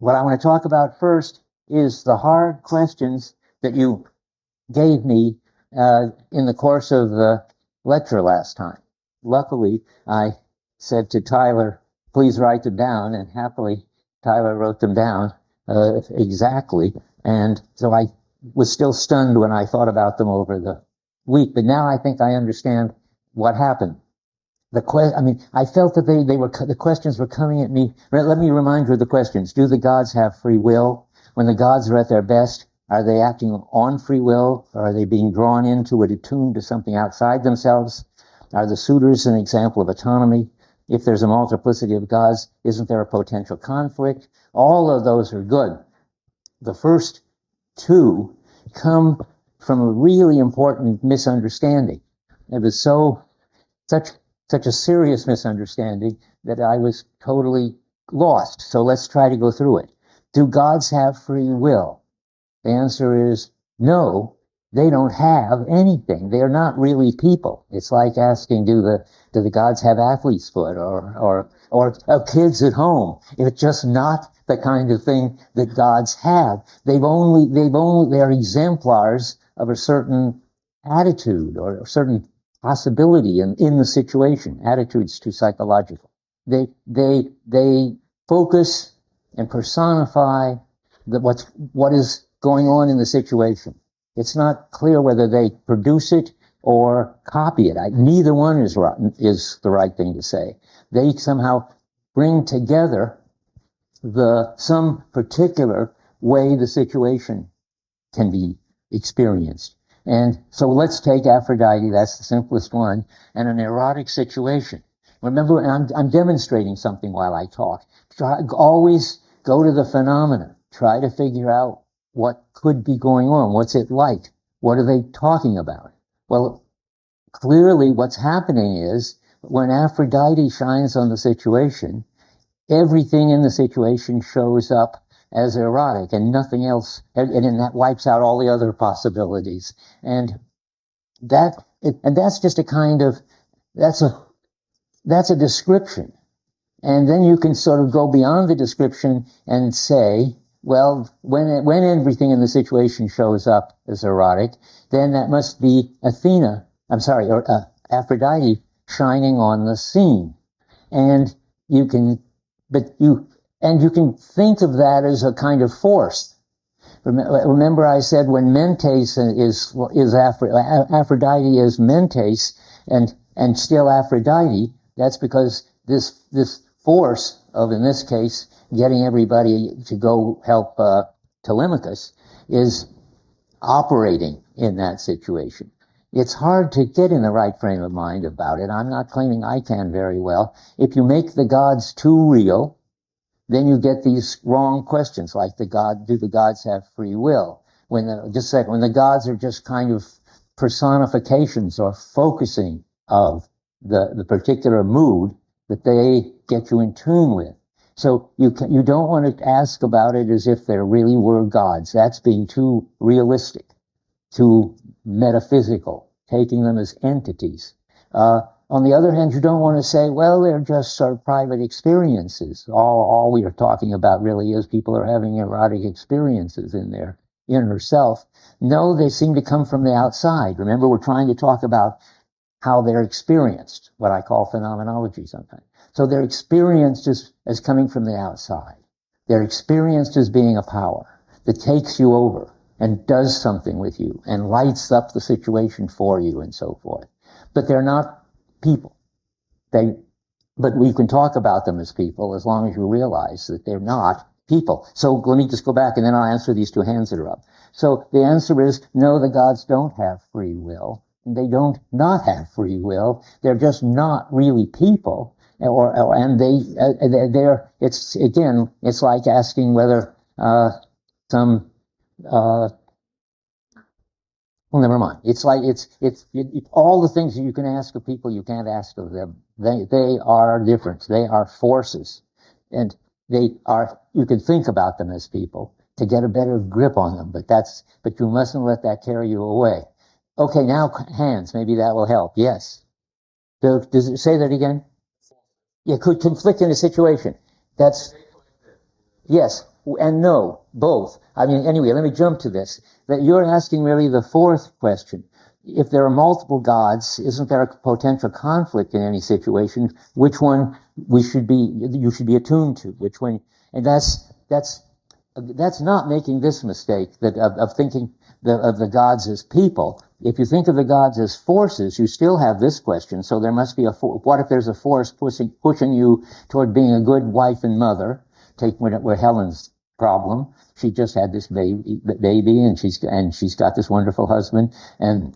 what I want to talk about first is the hard questions that you gave me in the course of the lecture last time. Luckily, I said to Tyler, please write them down, and happily Tyler wrote them down exactly. And so I was still stunned when I thought about them over the week, but now I think I understand what happened. I felt that the questions were coming at me. Let me remind you of the questions. Do the gods have free will? When the gods are at their best, are they acting on free will, or are they being drawn into or attuned to something outside themselves? Are the suitors an example of autonomy? If there's a multiplicity of gods, isn't there a potential conflict? All of those are good. The first two come from a really important misunderstanding. It was such a serious misunderstanding that I was totally lost. So let's try to go through it. Do gods have free will? The answer is no, they don't have anything. They are not really people. It's like asking, do the gods have athlete's foot or kids at home? It's just not the kind of thing that gods have. They are exemplars of a certain attitude or a certain possibility in the situation. Attitudes too psychological. They focus and personify what is going on in the situation. It's not clear whether they produce it or copy it. Neither one is the right thing to say. They somehow bring together some particular way the situation can be experienced. And so let's take Aphrodite, that's the simplest one, and an erotic situation. Remember, I'm demonstrating something while I talk. Always go to the phenomena. Try to figure out what could be going on. What's it like? What are they talking about? Well, clearly what's happening is when Aphrodite shines on the situation, everything in the situation shows up as erotic and nothing else, and that wipes out all the other possibilities. And that's just a kind of, that's a description. And then you can sort of go beyond the description and say, well, when everything in the situation shows up as erotic, then that must be Aphrodite shining on the scene. And you can think of that as a kind of force. Remember I said when Mentes is Aphrodite is Mentes and still Aphrodite, that's because this force of, in this case, getting everybody to go help Telemachus is operating in that situation. It's hard to get in the right frame of mind about it. I'm not claiming I can very well. If you make the gods too real, then you get these wrong questions like do the gods have free will? When the gods are just kind of personifications or focusing of the particular mood that they get you in tune with. So you don't want to ask about it as if there really were gods. That's being too realistic, too metaphysical, taking them as entities. On the other hand, you don't want to say, well, they're just sort of private experiences. All we are talking about really is people are having erotic experiences in their inner self. No, they seem to come from the outside. Remember, we're trying to talk about how they're experienced, what I call phenomenology sometimes. So they're experienced as coming from the outside. They're experienced as being a power that takes you over and does something with you and lights up the situation for you and so forth. But they're not people. But we can talk about them as people as long as you realize that they're not people. So let me just go back and then I'll answer these two hands that are up. So the answer is no, the gods don't have free will. They don't not have free will. They're just not really people. It's like asking whether well, never mind. It's all the things that you can ask of people, you can't ask of them. They are different. They are forces. And you can think about them as people to get a better grip on them, but you mustn't let that carry you away. Okay, now hands, maybe that will help. Yes. Does it say that again? Yeah, could conflict in a situation. Yes. and no, both. I mean, anyway, let me jump to this. That you're asking really the fourth question. If there are multiple gods, isn't there a potential conflict in any situation? Which one you should be attuned to? Which one? And that's not making this mistake of thinking of the gods as people. If you think of the gods as forces, you still have this question. So there must be what if there's a force pushing you toward being a good wife and mother? Take where Helen's problem. She just had this baby, and she's got this wonderful husband, and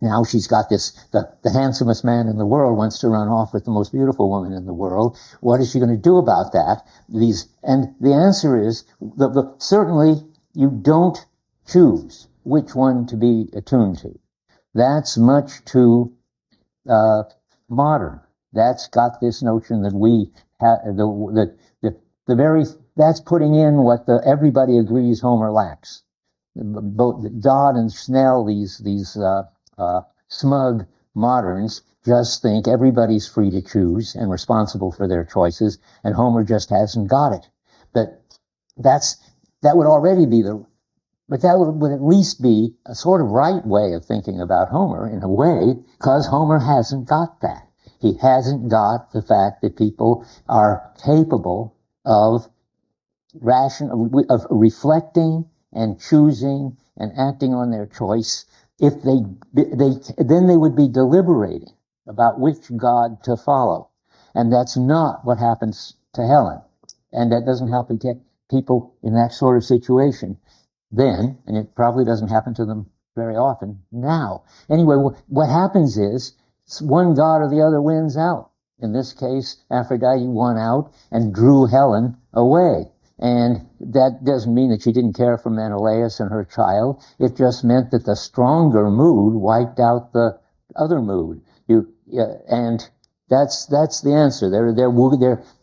now she's got the handsomest man in the world wants to run off with the most beautiful woman in the world. What is she going to do about that? And the answer is, certainly you don't choose which one to be attuned to. That's much too modern. That's got this notion that we have, that's putting in what everybody agrees Homer lacks. Both Dodd and Snell, these smug moderns, just think everybody's free to choose and responsible for their choices, and Homer just hasn't got it. But that would already be but that would at least be a sort of right way of thinking about Homer, in a way, because Homer hasn't got that. He hasn't got the fact that people are capable of reflecting and choosing and acting on their choice. If then they would be deliberating about which god to follow. And that's not what happens to Helen. And that doesn't happen to people in that sort of situation then, and it probably doesn't happen to them very often now. Anyway, what happens is one god or the other wins out. In this case, Aphrodite won out and drew Helen away. And that doesn't mean that she didn't care for Menelaus and her child. It just meant that the stronger mood wiped out the other mood. And that's the answer.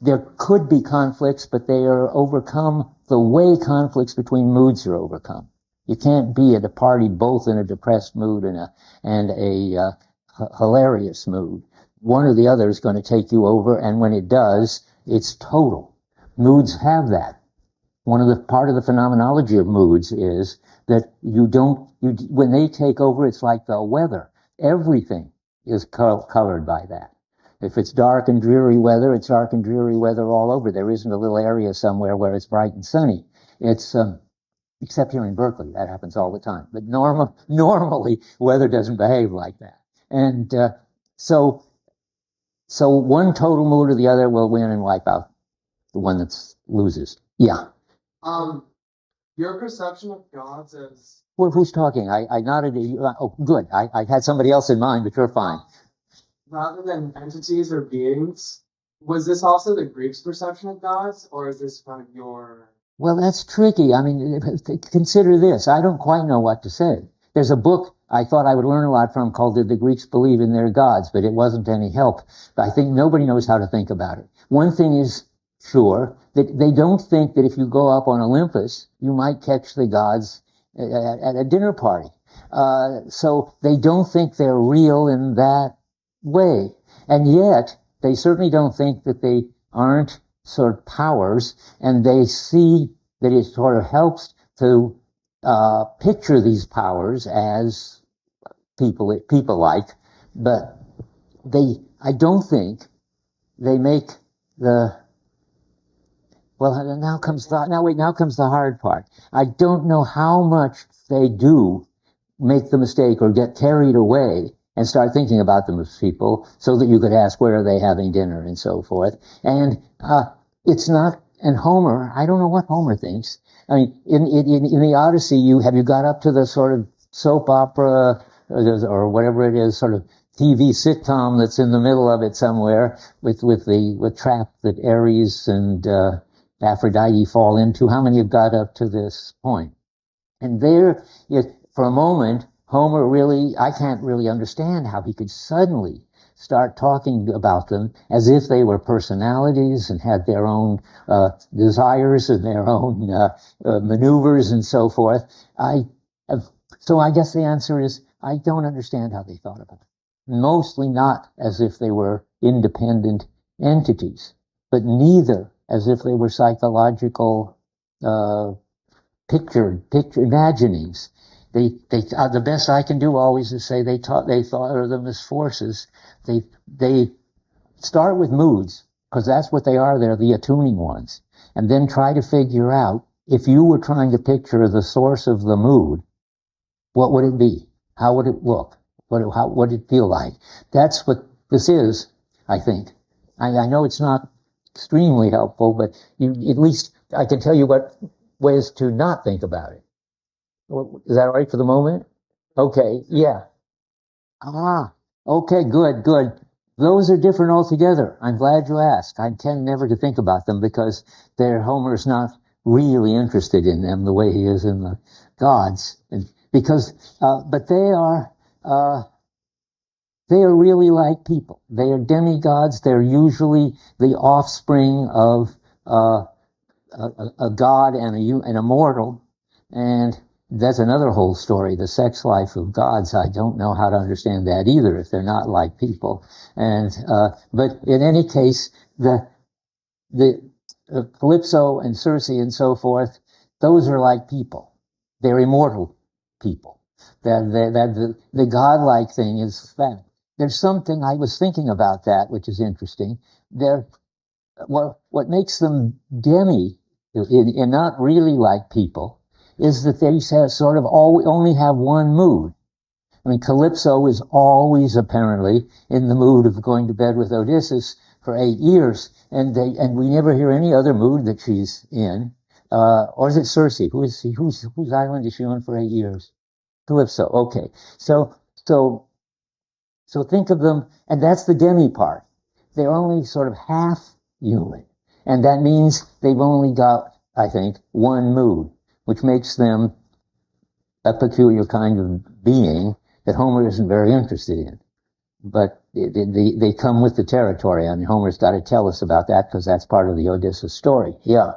There could be conflicts, but they are overcome the way conflicts between moods are overcome. You can't be at a party both in a depressed mood and a hilarious mood. One or the other is going to take you over, and when it does, it's total. Moods have that. Part of the phenomenology of moods is that when they take over, it's like the weather. Everything is colored by that. If it's dark and dreary weather, it's dark and dreary weather all over. There isn't a little area somewhere where it's bright and sunny. It's, except here in Berkeley, that happens all the time. But normally, weather doesn't behave like that. And so one total mood or the other will win and wipe out the one that loses. Yeah. Your perception of gods as... Well, who's talking? I nodded at you. Oh, good. I had somebody else in mind, but you're fine. Rather than entities or beings, was this also the Greeks' perception of gods, or is this kind of your... Well, that's tricky. I mean, consider this. I don't quite know what to say. There's a book I thought I would learn a lot from called Did the Greeks Believe in Their Gods? But it wasn't any help. But I think nobody knows how to think about it. One thing is sure, that they don't think that if you go up on Olympus, you might catch the gods at a dinner party. So they don't think they're real in that way. And yet, they certainly don't think that they aren't sort of powers, and they see that it sort of helps to picture these powers as people-like, but I don't think they make now comes the hard part. I don't know how much they do make the mistake or get carried away and start thinking about them as people, so that you could ask where are they having dinner and so forth. And it's not. And Homer, I don't know what Homer thinks. I mean, in the Odyssey, have you got up to the sort of soap opera or whatever it is, sort of TV sitcom that's in the middle of it somewhere with trap that Ares and Aphrodite fall into? How many have got up to this point? And there, for a moment, Homer I can't really understand how he could suddenly start talking about them as if they were personalities and had their own desires and their own maneuvers and so forth. So I guess the answer is I don't understand how they thought about it. Mostly not as if they were independent entities, but neither as if they were psychological picture imaginings. The best I can do always is say they thought of them as forces. They start with moods, because that's what they are. They're the attuning ones. And then try to figure out, if you were trying to picture the source of the mood, what would it be? How would it look? What would it feel like? That's what this is, I think. I know it's not extremely helpful, but at least I can tell you what ways to not think about it. Is that right for the moment? Okay, yeah. Okay, good. Those are different altogether. I'm glad you asked. I tend never to think about them because Homer's not really interested in them the way he is in the gods, but they are really like people. They are demigods. They're usually the offspring of a god and a mortal, and that's another whole story. The sex life of gods, I don't know how to understand that either if they're not like people. And but in any case, the Calypso and Circe and so forth, those are like people. They're immortal people. The godlike thing is that there's something I was thinking about that, which is interesting. What makes them demi and not really like people is that they sort of only have one mood. I mean, Calypso is always apparently in the mood of going to bed with Odysseus for 8 years, and we never hear any other mood that she's in. Or is it Circe? Whose island is she on for 8 years? Calypso. Okay, so so so think of them, and that's the demi part. They're only sort of half human, and that means they've only got, I think, one mood, which makes them a peculiar kind of being that Homer isn't very interested in. But they come with the territory. I mean, Homer's got to tell us about that because that's part of the Odysseus story. Yeah.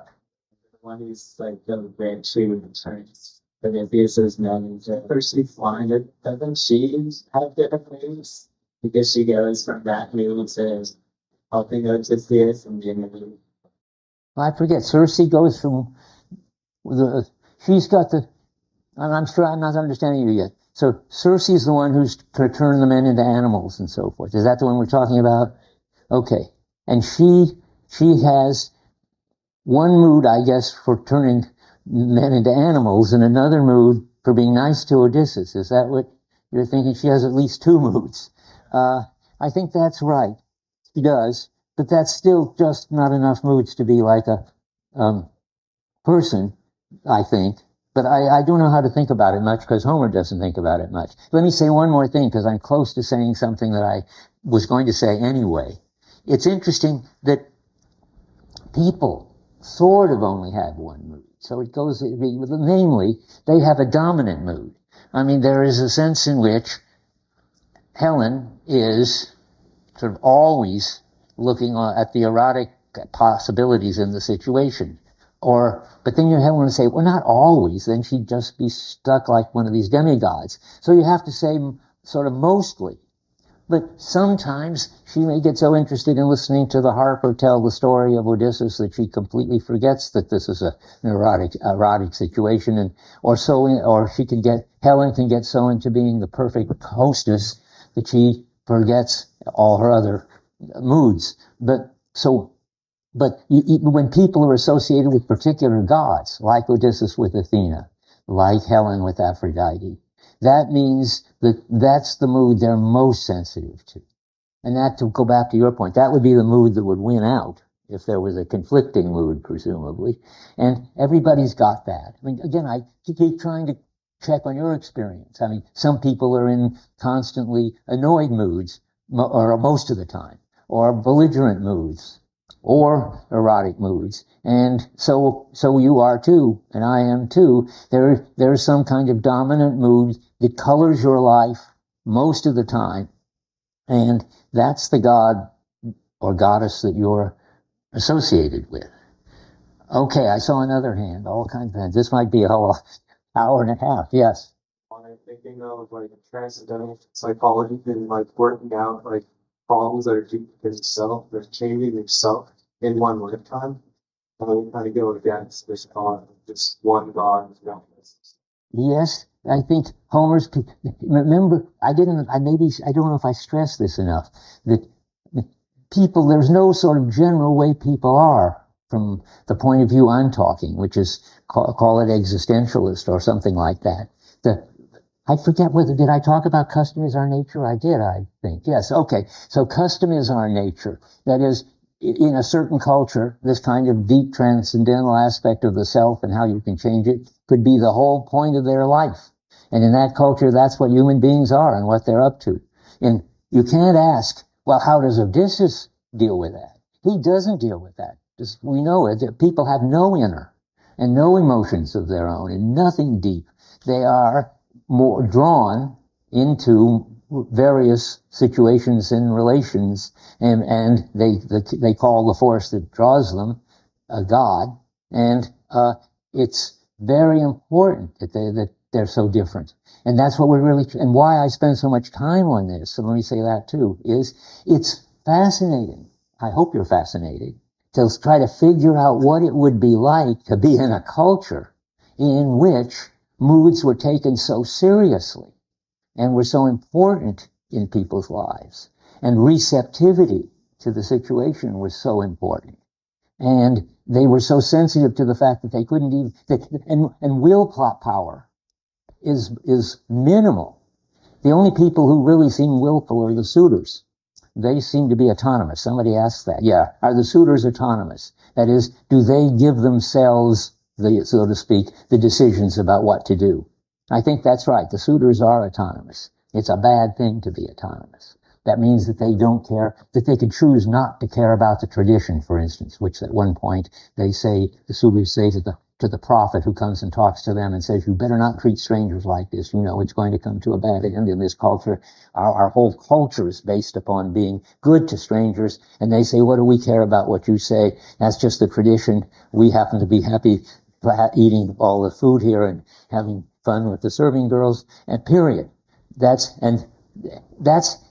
One is like the great tree returns. But if this is manager, firstly blinded, doesn't she have different moods? Because she goes from that mood to helping Odysseus and being I forget. Circe goes from she's got I'm sure I'm not understanding you yet. So Circe is the one who's to turn the men into animals and so forth. Is that the one we're talking about? Okay. And she has one mood, I guess, for turning men into animals and another mood for being nice to Odysseus. Is that what you're thinking? She has at least two moods. I think that's right. She does. But that's still just not enough moods to be like a person, I think. But I don't know how to think about it much because Homer doesn't think about it much. Let me say one more thing because I'm close to saying something that I was going to say anyway. It's interesting that people sort of only have one mood. So it goes, namely, they have a dominant mood. I mean, there is a sense in which Helen is sort of always looking at the erotic possibilities in the situation. But then you have to say, well, not always, then she'd just be stuck like one of these demigods. So you have to say sort of mostly. But sometimes she may get so interested in listening to the harper tell the story of Odysseus that she completely forgets that this is an erotic situation, or Helen can get so into being the perfect hostess that she forgets all her other moods. But when people are associated with particular gods, like Odysseus with Athena, like Helen with Aphrodite, that means that's the mood they're most sensitive to. And that, to go back to your point, that would be the mood that would win out if there was a conflicting mood, presumably. And everybody's got that. I mean, again, I keep trying to check on your experience. I mean, some people are in constantly annoyed moods, or most of the time, or belligerent moods, or erotic moods. And so you are too, and I am too. There's some kind of dominant mood that colors your life most of the time. And that's the god or goddess that you're associated with. Okay, I saw another hand, all kinds of hands. This might be a whole hour and a half. Yes. I'm thinking of like transcendental psychology and like working out like problems that are deep within yourself, that are changing yourself in one lifetime. we kind of go against this God, this one God of justice. Yes, I think Homer's. Remember, I don't know if I stressed this enough, that people, there's no sort of general way people are from the point of view I'm talking, which is, call it existentialist or something like that. I forget did I talk about custom is our nature? I did, I think. Yes, okay. So custom is our nature. That is, in a certain culture, this kind of deep transcendental aspect of the self and how you can change it could be the whole point of their life. And in that culture, that's what human beings are and what they're up to. And you can't ask, well, how does Odysseus deal with that? He doesn't deal with that. Just, we know it. People have no inner and no emotions of their own and nothing deep. They are more drawn into various situations and relations, and they call the force that draws them a God, and it's very important that they're so different, and that's what we're really, and why I spend so much time on this. So let me say that too, is it's fascinating. I hope you're fascinated to try to figure out what it would be like to be in a culture in which moods were taken so seriously and were so important in people's lives, and receptivity to the situation was so important, and they were so sensitive to the fact that they couldn't even, and will power is minimal. The only people who really seem willful are the suitors. They seem to be autonomous. Somebody asked that. Yeah, are the suitors autonomous? That is, do they give themselves, so to speak, the decisions about what to do? I think that's right. The suitors are autonomous. It's a bad thing to be autonomous. That means that they don't care, that they could choose not to care about the tradition, for instance, which at one point they say, the suitors say to the prophet who comes and talks to them and says, you better not treat strangers like this. You know, it's going to come to a bad end in this culture. Our whole culture is based upon being good to strangers. And they say, what do we care about what you say? That's just the tradition. We happen to be happy eating all the food here and having fun with the serving girls, and period. Of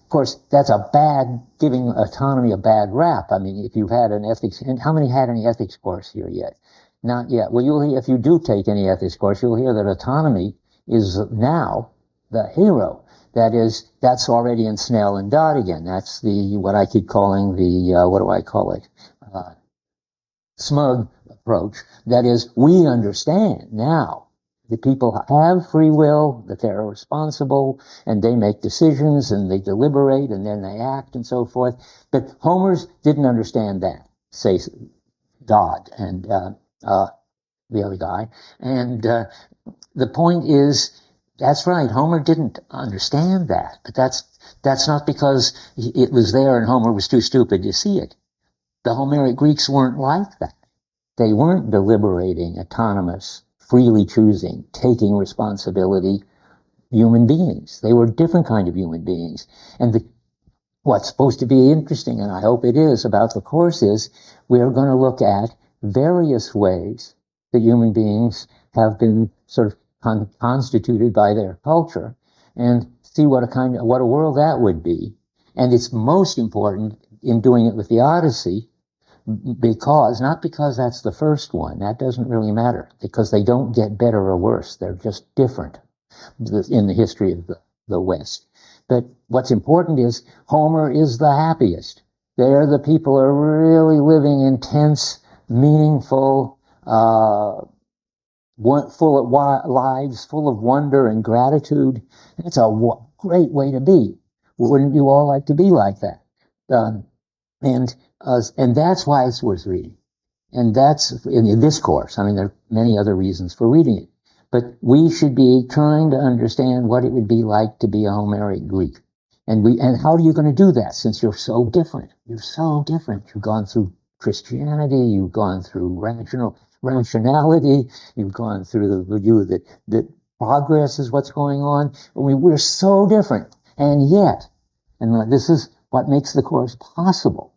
course, that's a bad, giving autonomy a bad rap. I mean, if you've had an ethics, and how many had any ethics course here yet? Not yet. Well, if you do take any ethics course, you'll hear that autonomy is now the hero. That's already in Snell and Dodd again. That's what I keep calling what do I call it? Smug approach. That is, we understand now that people have free will, that they're responsible, and they make decisions, and they deliberate, and then they act, and so forth. But Homer's didn't understand that, say Dodd and the other guy. And the point is, that's right, Homer didn't understand that. But that's not because it was there and Homer was too stupid to see it. The Homeric Greeks weren't like that. They weren't deliberating, autonomous, freely choosing, taking responsibility human beings. They were a different kind of human beings. And what's supposed to be interesting, and I hope it is, about the course is we're going to look at various ways that human beings have been sort of constituted by their culture, and see what a world that would be. And it's most important in doing it with the Odyssey, not because that's the first one, that doesn't really matter, because they don't get better or worse, they're just different in the history of the West. But what's important is Homer is the happiest. They're the people who are really living intense, meaningful, full of lives, full of wonder and gratitude. It's a great way to be. Wouldn't you all like to be like that? And that's why it's worth reading. And that's in this course. I mean, there are many other reasons for reading it. But we should be trying to understand what it would be like to be a Homeric Greek. And how are you going to do that, since you're so different? You're so different. You've gone through Christianity, you've gone through rationality, you've gone through the view that progress is what's going on. I mean, we're so different. And yet, and this is what makes the course possible,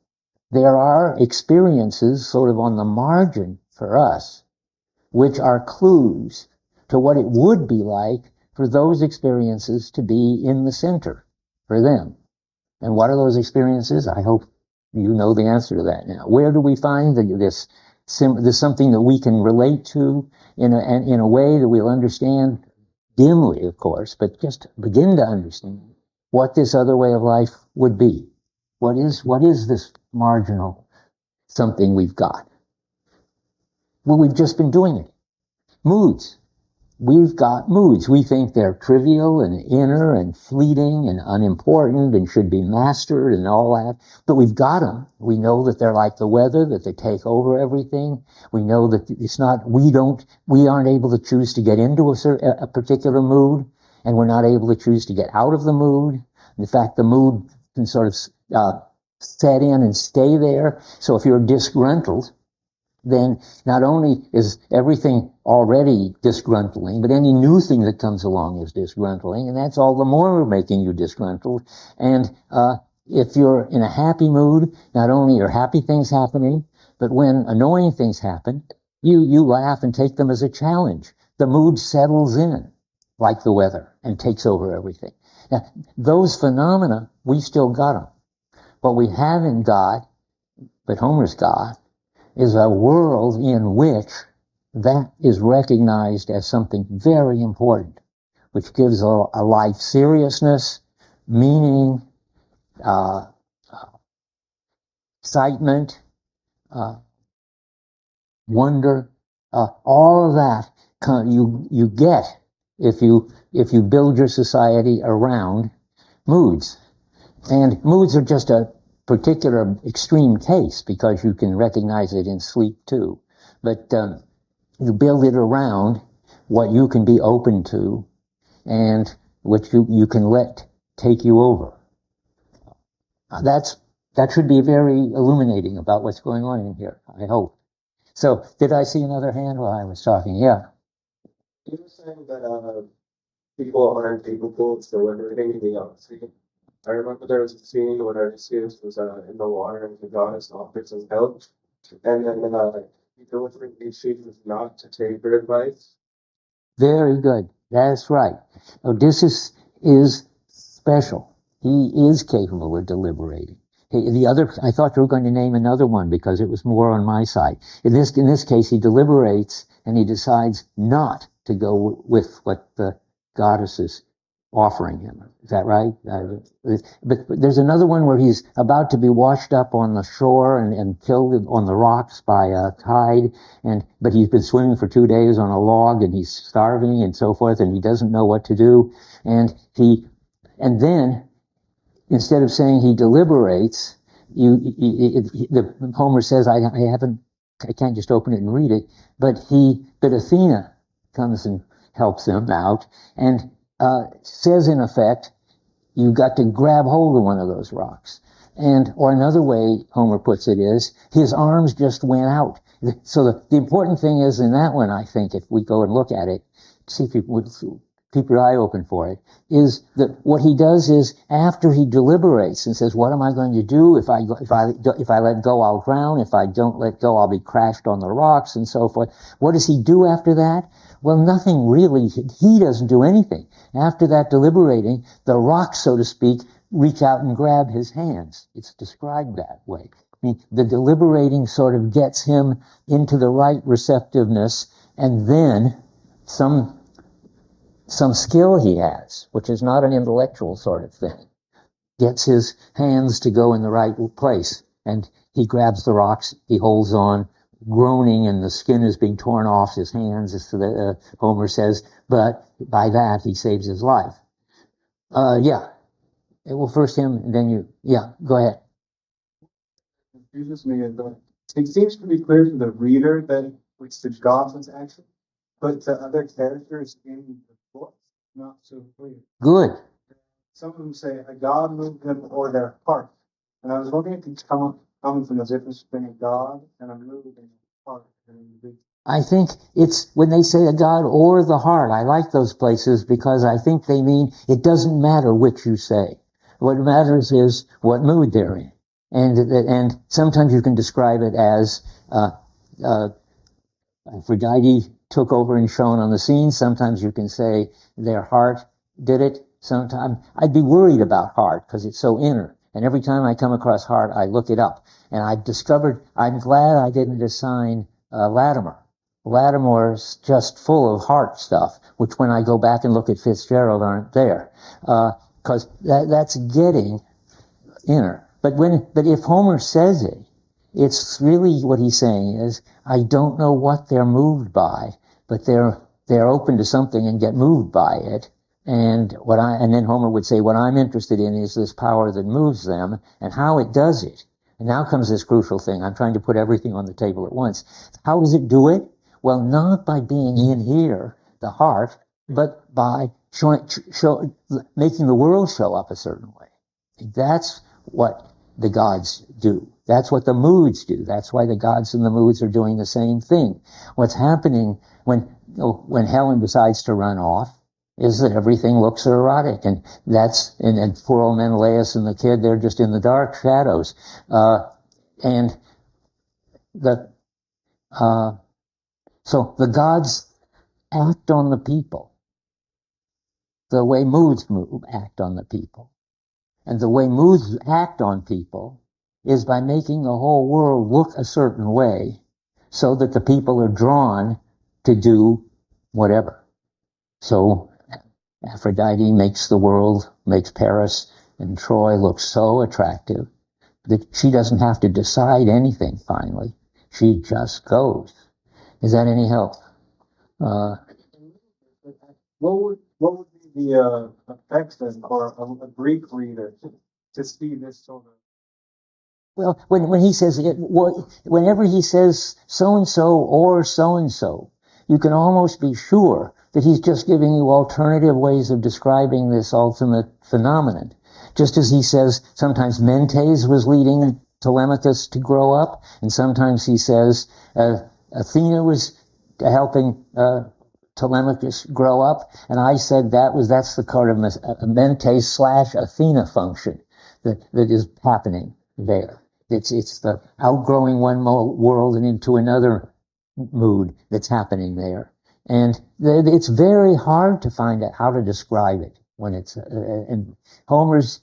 there are experiences sort of on the margin for us, which are clues to what it would be like for those experiences to be in the center for them. And what are those experiences? I hope you know the answer to that now. Where do we find this there's something that we can relate to in a way that we'll understand dimly, of course, but just begin to understand what this other way of life would be. What is this marginal something we've got? Well, we've just been doing it. Moods. We've got moods. We think they're trivial and inner and fleeting and unimportant and should be mastered and all that. But we've got them. We know that they're like the weather, that they take over everything. We know that it's not, we aren't able to choose to get into a particular mood, and we're not able to choose to get out of the mood. In fact, the mood can sort of set in and stay there. So if you're disgruntled, then not only is everything already disgruntling, but any new thing that comes along is disgruntling, and that's all the more making you disgruntled. And if you're in a happy mood, not only are happy things happening, but when annoying things happen, you laugh and take them as a challenge. The mood settles in, like the weather, and takes over everything. Now, those phenomena, we still got them. What we haven't got, but Homer's got, is a world in which that is recognized as something very important, which gives a life seriousness, meaning, excitement, wonder, all of that you get if you build your society around moods. And moods are just a particular extreme case because you can recognize it in sleep too. But you build it around what you can be open to and what you can let take you over. That should be very illuminating about what's going on in here, I hope. So, did I see another hand while I was talking? Yeah. You were saying that people aren't capable of deliberating the Odyssey. I remember there was a scene when Odysseus was in the water and the goddess offers his help, and then he deliberately chooses not to take her advice. Very good. That's right. Odysseus is special. He is capable of deliberating. I thought you were going to name another one because it was more on my side. In this case, he deliberates and he decides not to go with what the goddess is offering him. Is that right? But there's another one where he's about to be washed up on the shore and killed on the rocks by a tide, but he's been swimming for 2 days on a log and he's starving and so forth, and he doesn't know what to do. And then instead of saying he deliberates, Homer says, I can't just open it and read it, but Athena comes and helps him out and says in effect, you've got to grab hold of one of those rocks. Or another way Homer puts it is, his arms just went out. So the important thing is in that one, I think, if we go and look at it, see if you would keep your eye open for it, is that what he does is after he deliberates and says, what am I going to do? If I let go, I'll drown. If I don't let go, I'll be crashed on the rocks and so forth. What does he do after that? Well, nothing really. He doesn't do anything. After that deliberating, the rocks, so to speak, reach out and grab his hands. It's described that way. I mean, the deliberating sort of gets him into the right receptiveness, and then some skill he has, which is not an intellectual sort of thing, gets his hands to go in the right place. And he grabs the rocks, he holds on, groaning, and the skin is being torn off his hands, as Homer says, but by that he saves his life. Yeah. Well, first him, and then you. Yeah, go ahead. Confuses me is that it seems to be clear to the reader that it's the gods' action, but the other characters in the book, not so clear. Good. Some of them say a god moved them or their heart. And I was wondering if it's coming from the difference between a god and a move and a heart. I think it's when they say a god or the heart. I like those places because I think they mean it doesn't matter which you say. What matters is what mood they're in. And sometimes you can describe it as Aphrodite took over and shone on the scene. Sometimes you can say their heart did it. Sometimes I'd be worried about heart because it's so inner. And every time I come across heart, I look it up. And I'm glad I didn't assign Latimer. Latimer's just full of heart stuff, which when I go back and look at Fitzgerald aren't there, because that's getting inner. But if Homer says it, it's really what he's saying is, I don't know what they're moved by, but they're open to something and get moved by it. And then Homer would say, what I'm interested in is this power that moves them and how it does it. And now comes this crucial thing. I'm trying to put everything on the table at once. How does it do it? Well, not by being in here, the heart, but by making the world show up a certain way. That's what the gods do. That's what the moods do. That's why the gods and the moods are doing the same thing. What's happening when Helen decides to run off is that everything looks erotic, and poor old Menelaus and the kid, they're just in the dark shadows, so the gods act on the people the way moods act on the people. And the way moods act on people is by making the whole world look a certain way so that the people are drawn to do whatever. So Aphrodite makes Paris and Troy look so attractive that she doesn't have to decide anything finally. She just goes. Is that any help? What would be the effect then for a Greek reader to see this sort of? Well, when he says it, whenever he says so and so or so and so, you can almost be sure that he's just giving you alternative ways of describing this ultimate phenomenon. Just as he says sometimes Mentes was leading Telemachus to grow up, and sometimes he says Athena was helping Telemachus grow up, and I said that's the kind of a Mentes / Athena function that is happening there. It's the outgrowing one world and into another mood that's happening there. And it's very hard to find out how to describe it when it's, and Homer's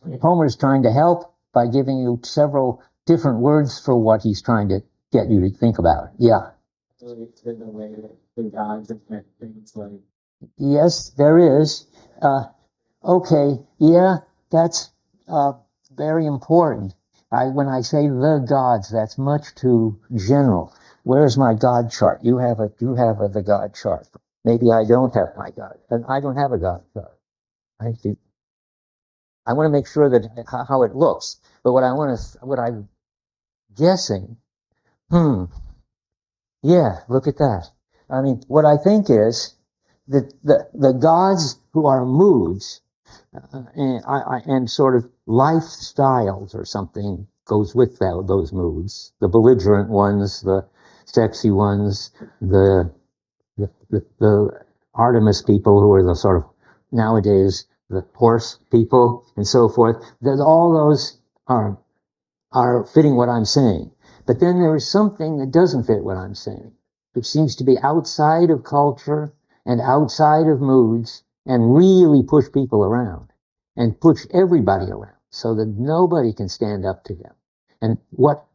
trying to help by giving you several different words for what he's trying to get you to think about. Yeah. Really in the way that the gods affect things like. Yes, there is. Okay. Yeah, that's, very important. When I say the gods, that's much too general. Where's my God chart? You have the God chart. Maybe I don't have my God, and I don't have a God chart. I do. I want to make sure that how it looks. But what I'm guessing, yeah, look at that. I mean, what I think is that the gods who are moods and sort of lifestyles or something goes with those moods. The belligerent ones, the sexy ones, the Artemis people who are the sort of nowadays the horse people and so forth. All those are fitting what I'm saying. But then there is something that doesn't fit what I'm saying, which seems to be outside of culture and outside of moods and really push people around and push everybody around so that nobody can stand up to them. And what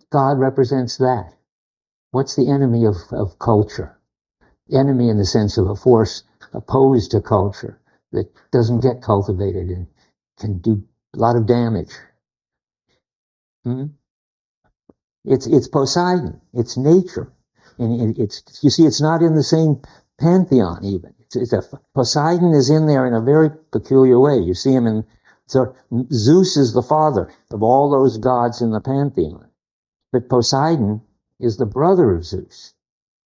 God represents that? What's the enemy of culture? Enemy in the sense of a force opposed to culture that doesn't get cultivated and can do a lot of damage. It's Poseidon. It's nature, and you see, it's not in the same pantheon even. Poseidon is in there in a very peculiar way. You see him so Zeus is the father of all those gods in the pantheon, but Poseidon is the brother of Zeus.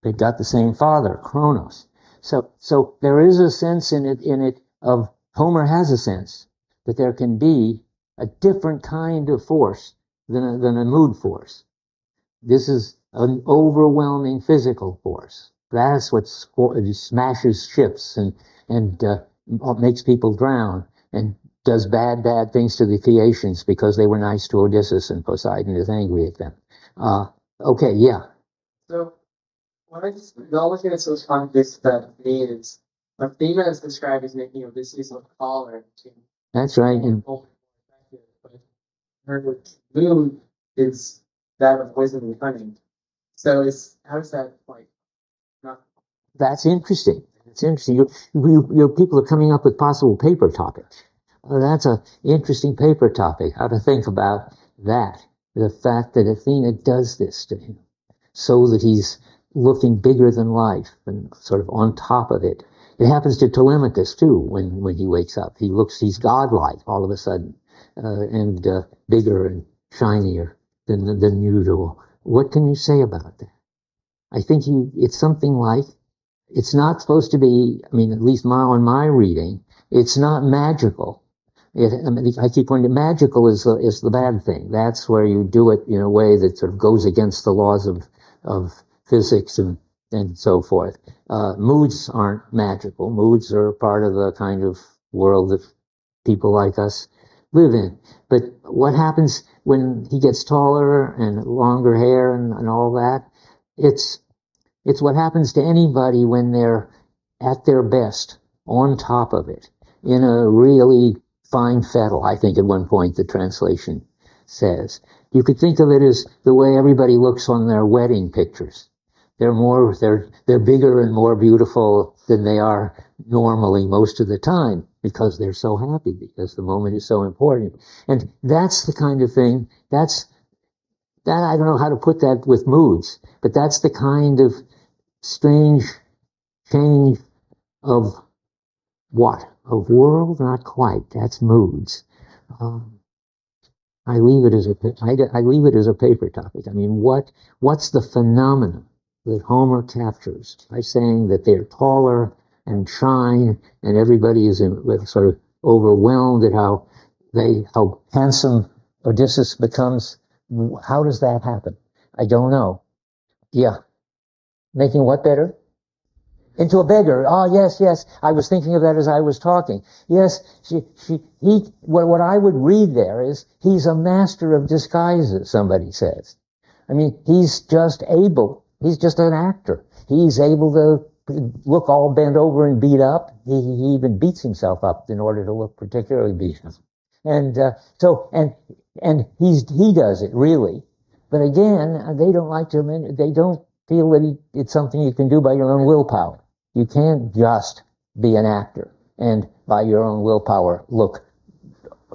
They got the same father, Kronos. So there is a sense in it of Homer has a sense that there can be a different kind of force than a mood force. This is an overwhelming physical force. That's what smashes ships and makes people drown and does bad things to the Phaeacians because they were nice to Odysseus and Poseidon is angry at them. Okay, yeah. So when I just looking at those conflicts that means Athena is described as making Odysseus look taller. That's right. And her mood is that of wisdom and cunning. So how is that like not That's interesting. It's interesting. Your people are coming up with possible paper topics. That's an interesting paper topic. How to think about that. The fact that Athena does this to him so that he's looking bigger than life and sort of on top of it. It happens to Telemachus too when he wakes up. He's godlike all of a sudden, and bigger and shinier than usual. What can you say about that? I think it's something like, it's not supposed to be, I mean, at least on my reading, it's not magical. I keep pointing to magical is the bad thing. That's where you do it in a way that sort of goes against the laws of physics and so forth. Moods aren't magical. Moods are part of the kind of world that people like us live in. But what happens when he gets taller and longer hair and all that? It's what happens to anybody when they're at their best, on top of it, in a really fine fettle, I think at one point the translation says. You could think of it as the way everybody looks on their wedding pictures. They're bigger and more beautiful than they are normally most of the time because they're so happy, because the moment is so important. And that's the kind of thing, that I don't know how to put that with moods, but that's the kind of strange change of what? Of world? Not quite. That's moods. I leave it as a paper topic. I mean, what's the phenomenon that Homer captures by saying that they're taller and shine, and everybody is sort of overwhelmed at how handsome Odysseus becomes? How does that happen? I don't know. Yeah. Making what better? Into a beggar. Oh, yes. I was thinking of that as I was talking. Yes, what I would read there is he's a master of disguises, somebody says. I mean, he's just an actor. He's able to look all bent over and beat up. He even beats himself up in order to look particularly beat up. And and he does it really. But again, they don't feel that it's something you can do by your own willpower. You can't just be an actor and by your own willpower look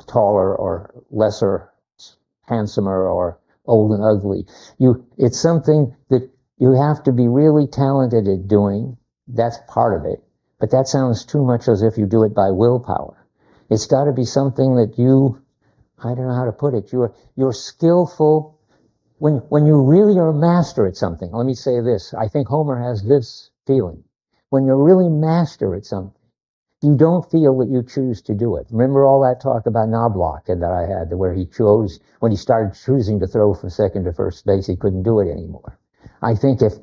taller or lesser, handsomer or old and ugly. It's something that you have to be really talented at doing. That's part of it. But that sounds too much as if you do it by willpower. It's got to be something that I don't know how to put it. You're skillful. When you really are a master at something, let me say this. I think Homer has this feeling. When you're really master at something, you don't feel that you choose to do it. Remember all that talk about Knobloch that I had, where when he started choosing to throw from second to first base, he couldn't do it anymore. I think if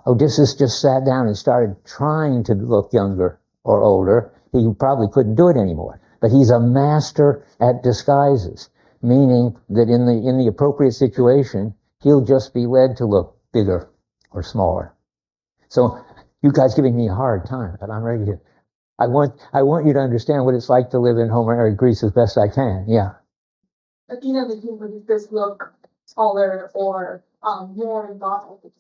Odysseus just sat down and started trying to look younger or older, he probably couldn't do it anymore. But he's a master at disguises, meaning that in the appropriate situation, he'll just be led to look bigger or smaller. So you guys giving me a hard time, but I'm ready to. I want you to understand what it's like to live in Homeric Greece as best I can. Yeah. Athena the human does look taller or more godlike.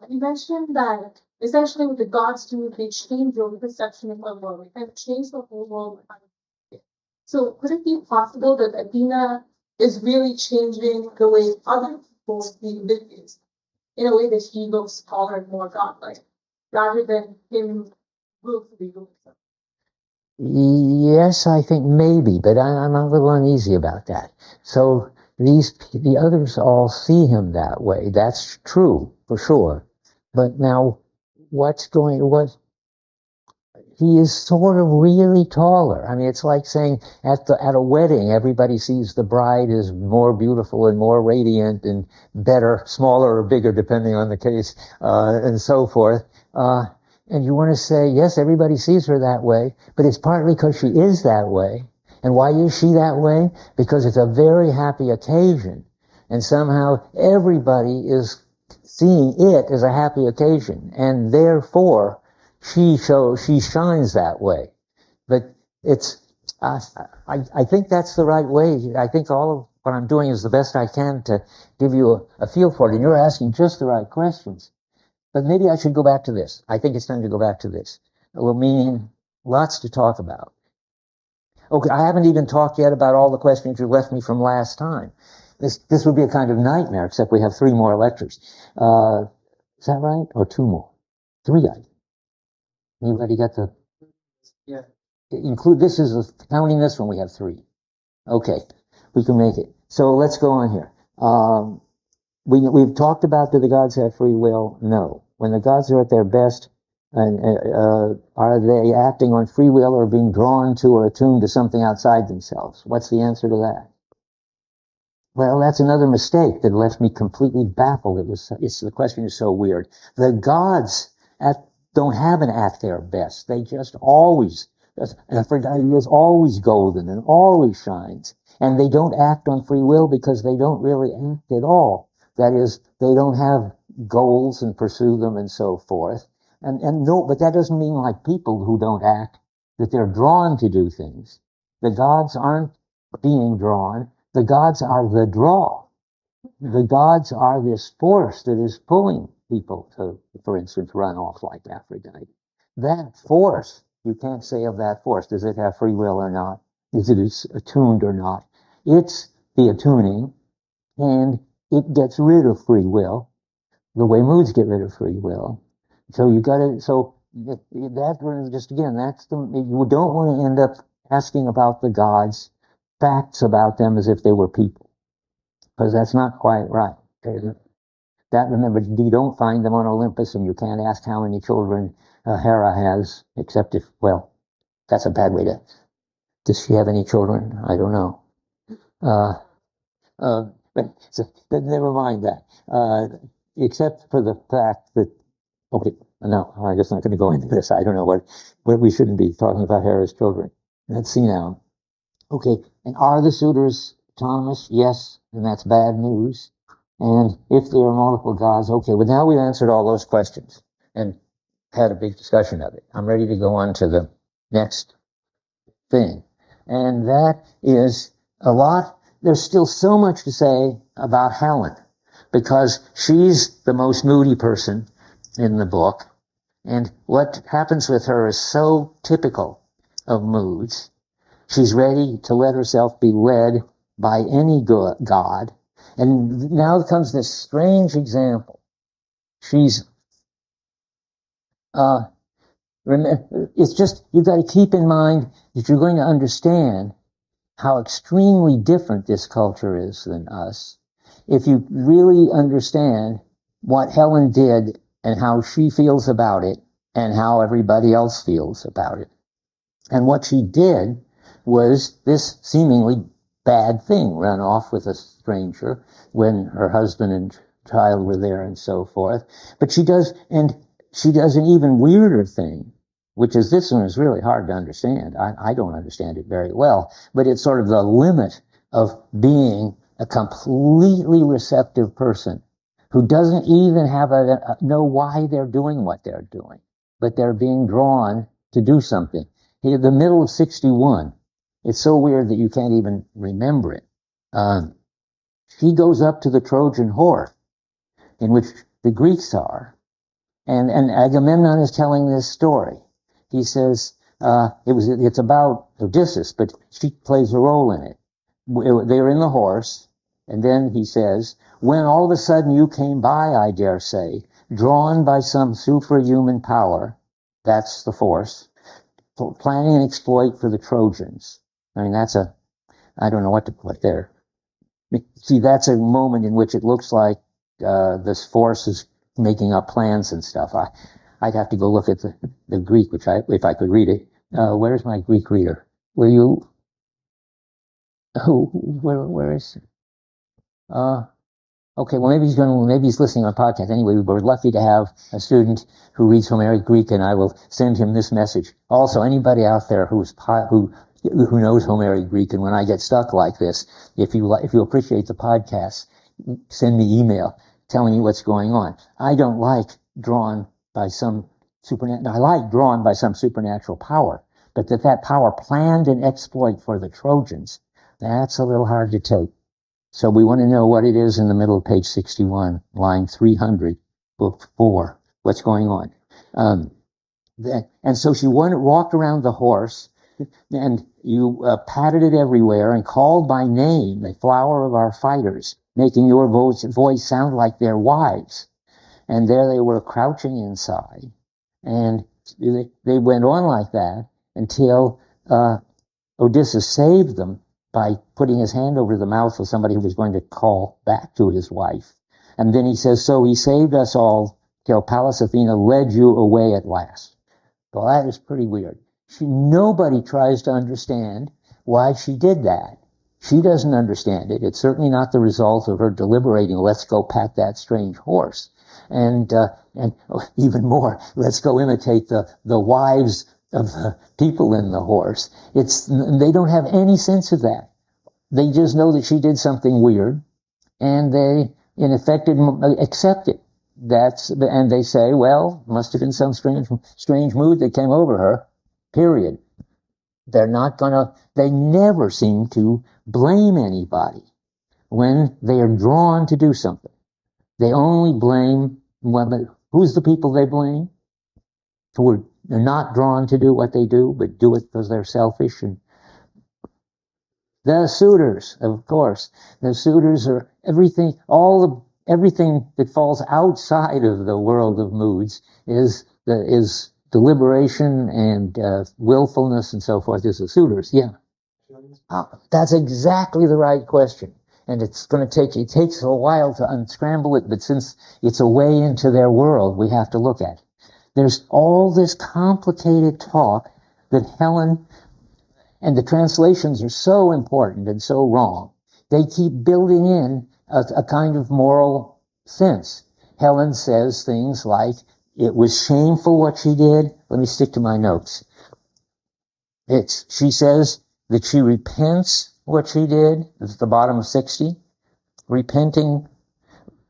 You mentioned that essentially what the gods do, they change your perception of the world. They kind of change the whole world. So could it be possible that Athena is really changing the way other people see Odysseus in a way that he looks taller and more godlike, rather than him willfully doing so? Yes, I think maybe, but I'm a little uneasy about that. So the others all see him that way. That's true for sure. But now, he is sort of really taller. I mean, it's like saying at a wedding, everybody sees the bride is more beautiful and more radiant and better, smaller or bigger, depending on the case, and so forth. And you want to say, yes, everybody sees her that way, but it's partly because she is that way. And why is she that way? Because it's a very happy occasion. And somehow everybody is seeing it as a happy occasion. And therefore, she shines that way. But I think that's the right way. I think all of what I'm doing is the best I can to give you a feel for it, and you're asking just the right questions. But maybe I should go back to this. I think it's time to go back to this. Well, meaning lots to talk about. Okay, I haven't even talked yet about all the questions you left me from last time. This would be a kind of nightmare, except we have 3 more lectures. Is that right? Or 2 more? 3, I think. Anybody got the... Yeah. Include, this is, counting this one, we have 3. Okay, we can make it. So let's go on here. We've talked about, do the gods have free will? No. When the gods are at their best, and are they acting on free will or being drawn to or attuned to something outside themselves? What's the answer to that? Well, that's another mistake that left me completely baffled. The question is so weird. The gods don't have an at their best. They just always, Aphrodite is always golden and always shines. And they don't act on free will because they don't really act at all. That is, they don't have goals and pursue them and so forth. And no, but that doesn't mean like people who don't act, that they're drawn to do things. The gods aren't being drawn. The gods are the draw. The gods are this force that is pulling people to, for instance, run off like Aphrodite. That force, you can't say of that force, does it have free will or not? Is it attuned or not? It's the attuning, and it gets rid of free will, the way moods get rid of free will. So you gotta, so that just again, that's the, you don't want to end up asking about the gods, facts about them as if they were people, because that's not quite right. That, remember, you don't find them on Olympus, and you can't ask how many children Hera has, except if, well, that's a bad way to, does she have any children? I don't know. But never mind that. Except for the fact that, okay, no, I'm just not going to go into this. I don't know what we shouldn't be talking about Hera's children. Let's see now. Okay, and are the suitors autonomous? Yes, and that's bad news. And if there are multiple gods, okay, well, now we've answered all those questions and had a big discussion of it. I'm ready to go on to the next thing. And that is a lot. There's still so much to say about Helen, because she's the most moody person in the book. And what happens with her is so typical of moods. She's ready to let herself be led by any god. And now comes this strange example. She's, it's just, you've got to keep in mind that you're going to understand how extremely different this culture is than us. If you really understand what Helen did and how she feels about it and how everybody else feels about it. And what she did was this seemingly bad thing, run off with a stranger when her husband and child were there and so forth. But she does an even weirder thing, which is, this one is really hard to understand. I don't understand it very well, but it's sort of the limit of being a completely receptive person who doesn't even have know why they're doing what they're doing, but they're being drawn to do something. In the middle of 61, it's so weird that you can't even remember it. She goes up to the Trojan horse, in which the Greeks are, and Agamemnon is telling this story. He says, it's about Odysseus, but she plays a role in it. They're in the horse, and then he says, when all of a sudden you came by, I dare say, drawn by some superhuman power, that's the force, planning an exploit for the Trojans. I mean, I don't know what to put there. See, that's a moment in which it looks like this force is making up plans and stuff. I'd have to go look at the Greek, if I could read it. Where's my Greek reader? Will you? Where is? Okay, well, maybe he's listening on a podcast. Anyway, we're lucky to have a student who reads Homeric Greek, and I will send him this message. Also, anybody out there who knows Homeric Greek, and when I get stuck like this, if you appreciate the podcast, send me email telling you what's going on. I don't like drawn by some supernatural. I like drawn by some supernatural power, but that power planned an exploit for the Trojans, that's a little hard to take. So we want to know what it is in the middle of page 61, line 300, book 4. What's going on? And so she walked around the horse, and you patted it everywhere and called by name the flower of our fighters, making your voice sound like their wives. And there they were crouching inside. And they went on like that until Odysseus saved them by putting his hand over the mouth of somebody who was going to call back to his wife. And then he says, so he saved us all till Pallas Athena led you away at last. Well, that is pretty weird. Nobody tries to understand why she did that. She doesn't understand it. It's certainly not the result of her deliberating, let's go pat that strange horse. And even more, let's go imitate the wives of the people in the horse. They don't have any sense of that. They just know that she did something weird, and they, in effect, accept it. And they say, well, must have been some strange mood that came over her, period. They never seem to blame anybody when they are drawn to do something. They only blame, who's the people they blame? Who are not drawn to do what they do, but do it because they're selfish. And the suitors, of course. The suitors are everything, everything that falls outside of the world of moods is deliberation and willfulness and so forth is the suitors. Yeah. That's exactly the right question. And it takes a while to unscramble it, but since it's a way into their world, we have to look at it. There's all this complicated talk that Helen, and the translations are so important and so wrong. They keep building in a kind of moral sense. Helen says things like, it was shameful what she did. Let me stick to my notes. She says that she repents what she did. It's at the bottom of 60. Repenting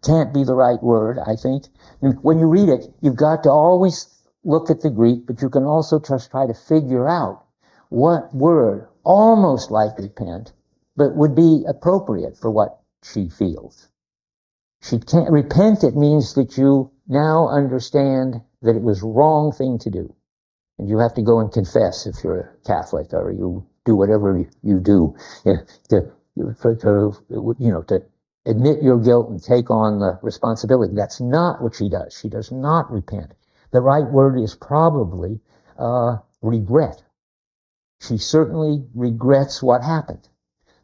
can't be the right word, I think. And when you read it, you've got to always look at the Greek, but you can also just try to figure out what word, almost like repent, but would be appropriate for what she feels. She can't repent. It means that you now understand that it was the wrong thing to do. And you have to go and confess if you're a Catholic, or you do whatever you do to admit your guilt and take on the responsibility. That's not what she does. She does not repent. The right word is probably regret. She certainly regrets what happened.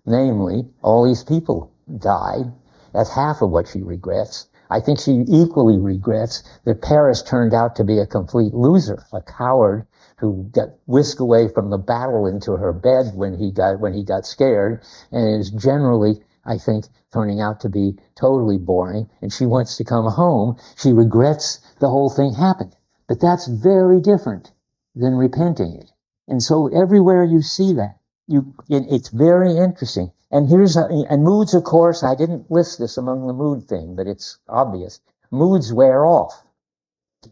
Namely, all these people died. That's half of what she regrets. I think she equally regrets that Paris turned out to be a complete loser, a coward who got whisked away from the battle into her bed when he got scared, and is generally, I think, turning out to be totally boring, and she wants to come home. She regrets the whole thing happened. But that's very different than repenting it. And so everywhere you see that, it's very interesting. And and moods, of course, I didn't list this among the mood thing, but it's obvious. Moods wear off.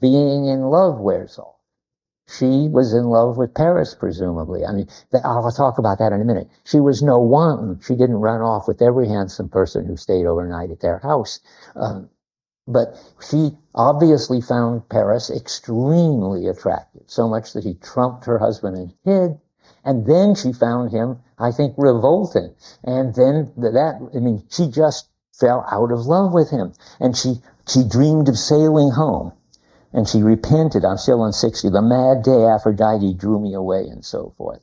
Being in love wears off. She was in love with Paris, presumably. I mean, I'll talk about that in a minute. She was no wanton. She didn't run off with every handsome person who stayed overnight at their house. But she obviously found Paris extremely attractive, so much that he trumped her husband and hid. And then she found him, I think, revolting. And then she just fell out of love with him. And she dreamed of sailing home. And she repented. I'm still on 60. The mad day Aphrodite drew me away, and so forth.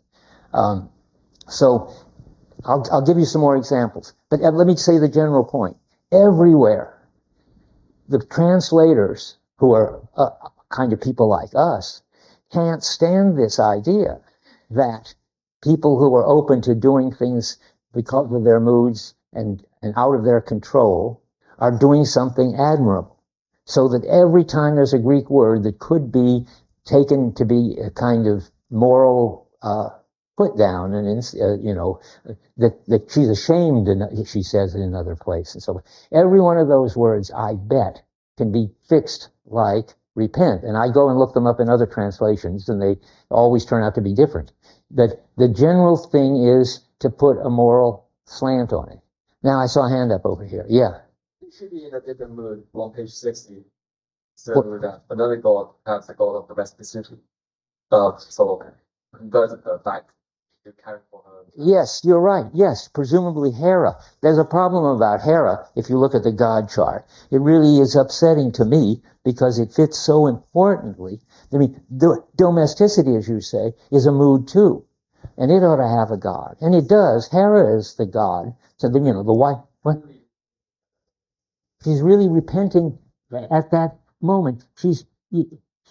So I'll give you some more examples. But let me say the general point. Everywhere, the translators, who are kind of people like us, can't stand this idea that people who are open to doing things because of their moods and out of their control are doing something admirable. So that every time there's a Greek word that could be taken to be a kind of moral put down, and that she's ashamed, she says in another place, and so every one of those words, I bet, can be fixed like repent. And I go and look them up in other translations, and they always turn out to be different. That the general thing is to put a moral slant on it. Now I saw a hand up over here. Yeah. You should be in a different mood on page 60. So that another god has the god of the specificity of Solomon. Does her back to carry for her. Yes, you're right. Yes, presumably Hera. There's a problem about Hera if you look at the god chart. It really is upsetting to me because it fits so importantly. I mean, domesticity, as you say, is a mood too. And it ought to have a god. And it does. Hera is the god. So, the wife, what? She's really repenting at that moment. She's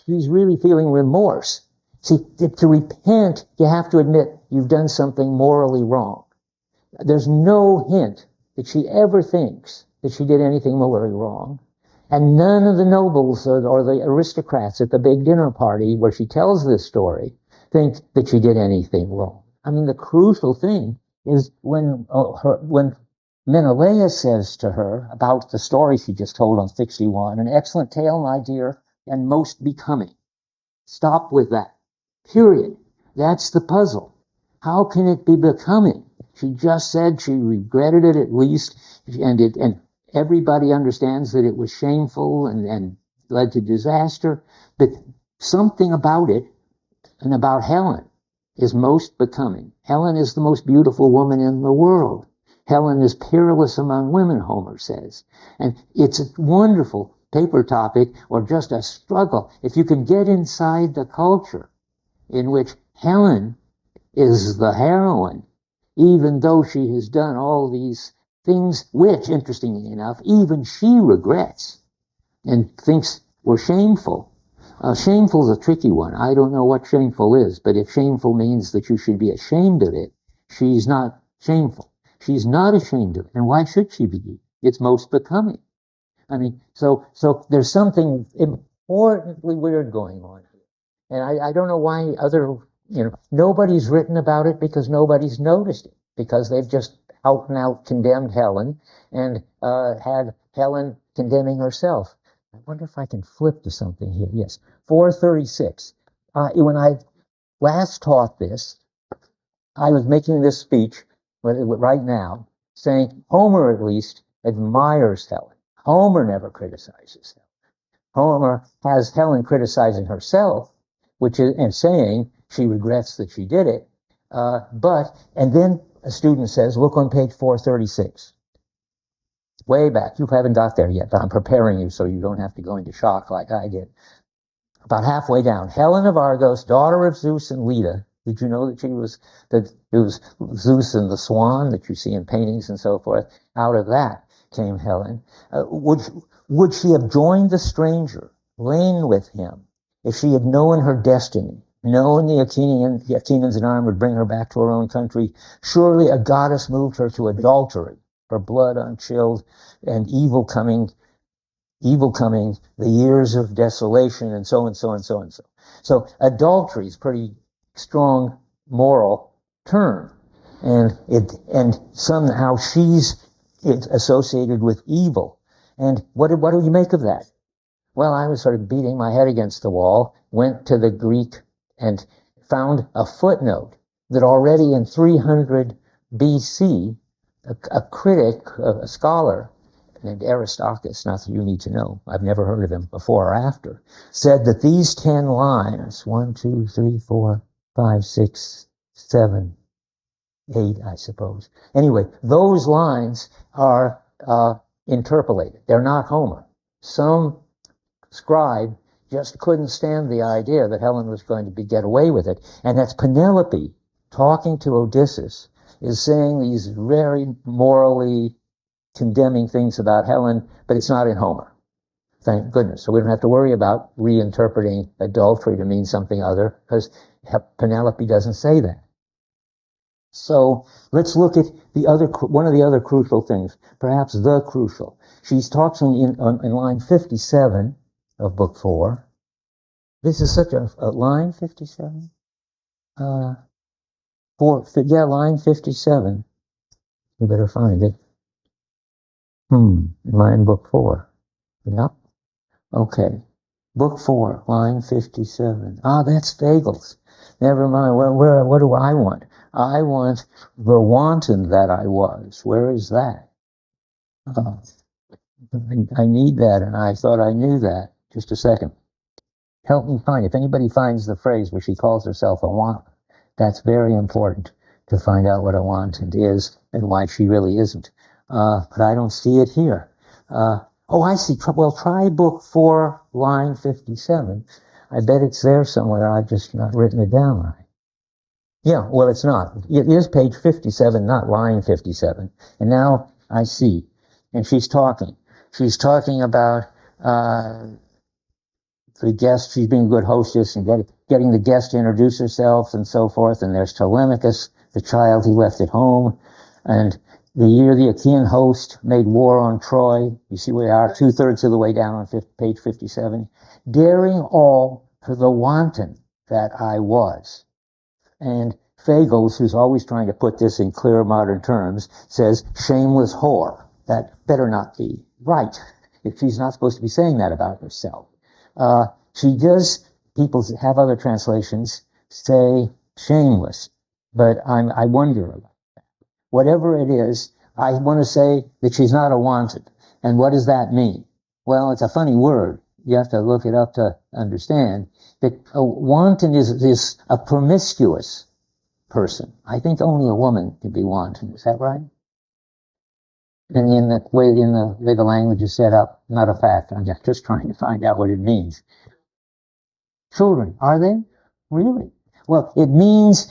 really feeling remorse. See, to repent, you have to admit you've done something morally wrong. There's no hint that she ever thinks that she did anything morally wrong. And none of the nobles or the aristocrats at the big dinner party where she tells this story think that she did anything wrong. I mean, the crucial thing is when Menelaus says to her about the story she just told on 61, an excellent tale, my dear, and most becoming. Stop with that. Period. That's the puzzle. How can it be becoming? She just said she regretted it at least, and everybody understands that it was shameful and led to disaster, but something about it and about Helen is most becoming. Helen is the most beautiful woman in the world. Helen is peerless among women, Homer says. And it's a wonderful paper topic or just a struggle. If you can get inside the culture in which Helen is the heroine, even though she has done all these things which, interestingly enough, even she regrets and thinks were shameful. Shameful is a tricky one. I don't know what shameful is, but if shameful means that you should be ashamed of it, she's not shameful. She's not ashamed of it. And why should she be? It's most becoming. I mean, so there's something importantly weird going on here. And I don't know why nobody's written about it because nobody's noticed it, because they've just out and out condemned Helen and had Helen condemning herself. I wonder if I can flip to something here. Yes, 436. When I last taught this, I was making this speech right now, saying Homer at least admires Helen. Homer never criticizes Helen. Homer has Helen criticizing herself, and saying she regrets that she did it. And then a student says, look on page 436. Way back. You haven't got there yet, but I'm preparing you so you don't have to go into shock like I did. About halfway down, Helen of Argos, daughter of Zeus and Leda. Did you know that it was Zeus and the swan that you see in paintings and so forth? Out of that came Helen. Would she have joined the stranger, lain with him, if she had known her destiny, known the Achaeans in arms would bring her back to her own country? Surely a goddess moved her to adultery, her blood unchilled, and evil coming, the years of desolation, and so and so and so and so. So adultery is pretty strong moral term, and somehow it's associated with evil. And what do you make of that? Well, I was sort of beating my head against the wall, went to the Greek and found a footnote that already in 300 BC, a critic, a scholar named Aristarchus, not that you need to know, I've never heard of him before or after, said that these 10 lines, 1, 2, 3, 4, 5, 6, 7, 8, I suppose. Anyway, those lines are interpolated. They're not Homer. Some scribe just couldn't stand the idea that Helen was going to get away with it. And that's Penelope talking to Odysseus, is saying these very morally condemning things about Helen, but it's not in Homer. Thank goodness. So we don't have to worry about reinterpreting adultery to mean something other, because Penelope doesn't say that. So let's look at one of the other crucial things, perhaps the crucial. She talks in line 57 of book 4. This is such a line 57? Line 57. You better find it. Am I in book 4? Yep. Okay. Book 4, line 57. That's Fagles. Never mind. What do I want? I want the wanton that I was. Where is that? Uh, I need that, and I thought I knew that. Just a second. Help me find, if anybody finds the phrase where she calls herself a want, that's very important to find out what a wanton is and why she really isn't. But I don't see it here. Oh, I see. Well, try book 4, line 57. I bet it's there somewhere. I've just not written it down right. Yeah, well, it's not. It is page 57, not line 57. And now I see. And she's talking. She's talking about the guest. She's being a good hostess and getting the guest to introduce herself and so forth. And there's Telemachus, the child he left at home. And the year the Achaean host made war on Troy. You see where we are, 2/3 of the way down on page 57. Daring all for the wanton that I was. And Fagels, who's always trying to put this in clear modern terms, says shameless whore. That better not be right. If she's not supposed to be saying that about herself. She does, people have other translations say shameless, but I wonder about that. Whatever it is, I want to say that she's not a wanton. And what does that mean? Well, it's a funny word. You have to look it up to understand that a wanton is a promiscuous person. I think only a woman can be wanton. Is that right? And in the way the language is set up, not a fact. I'm just trying to find out what it means. Children, are they? Really? Well, it means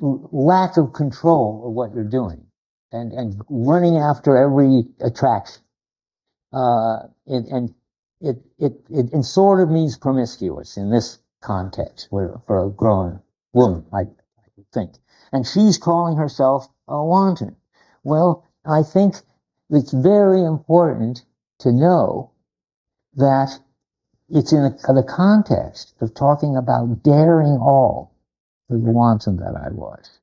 lack of control of what you're doing and running after every attraction. It sort of means promiscuous in this context for a grown woman, I think. And she's calling herself a wanton. Well, I think it's very important to know that it's in the context of talking about daring all for the wanton that I was.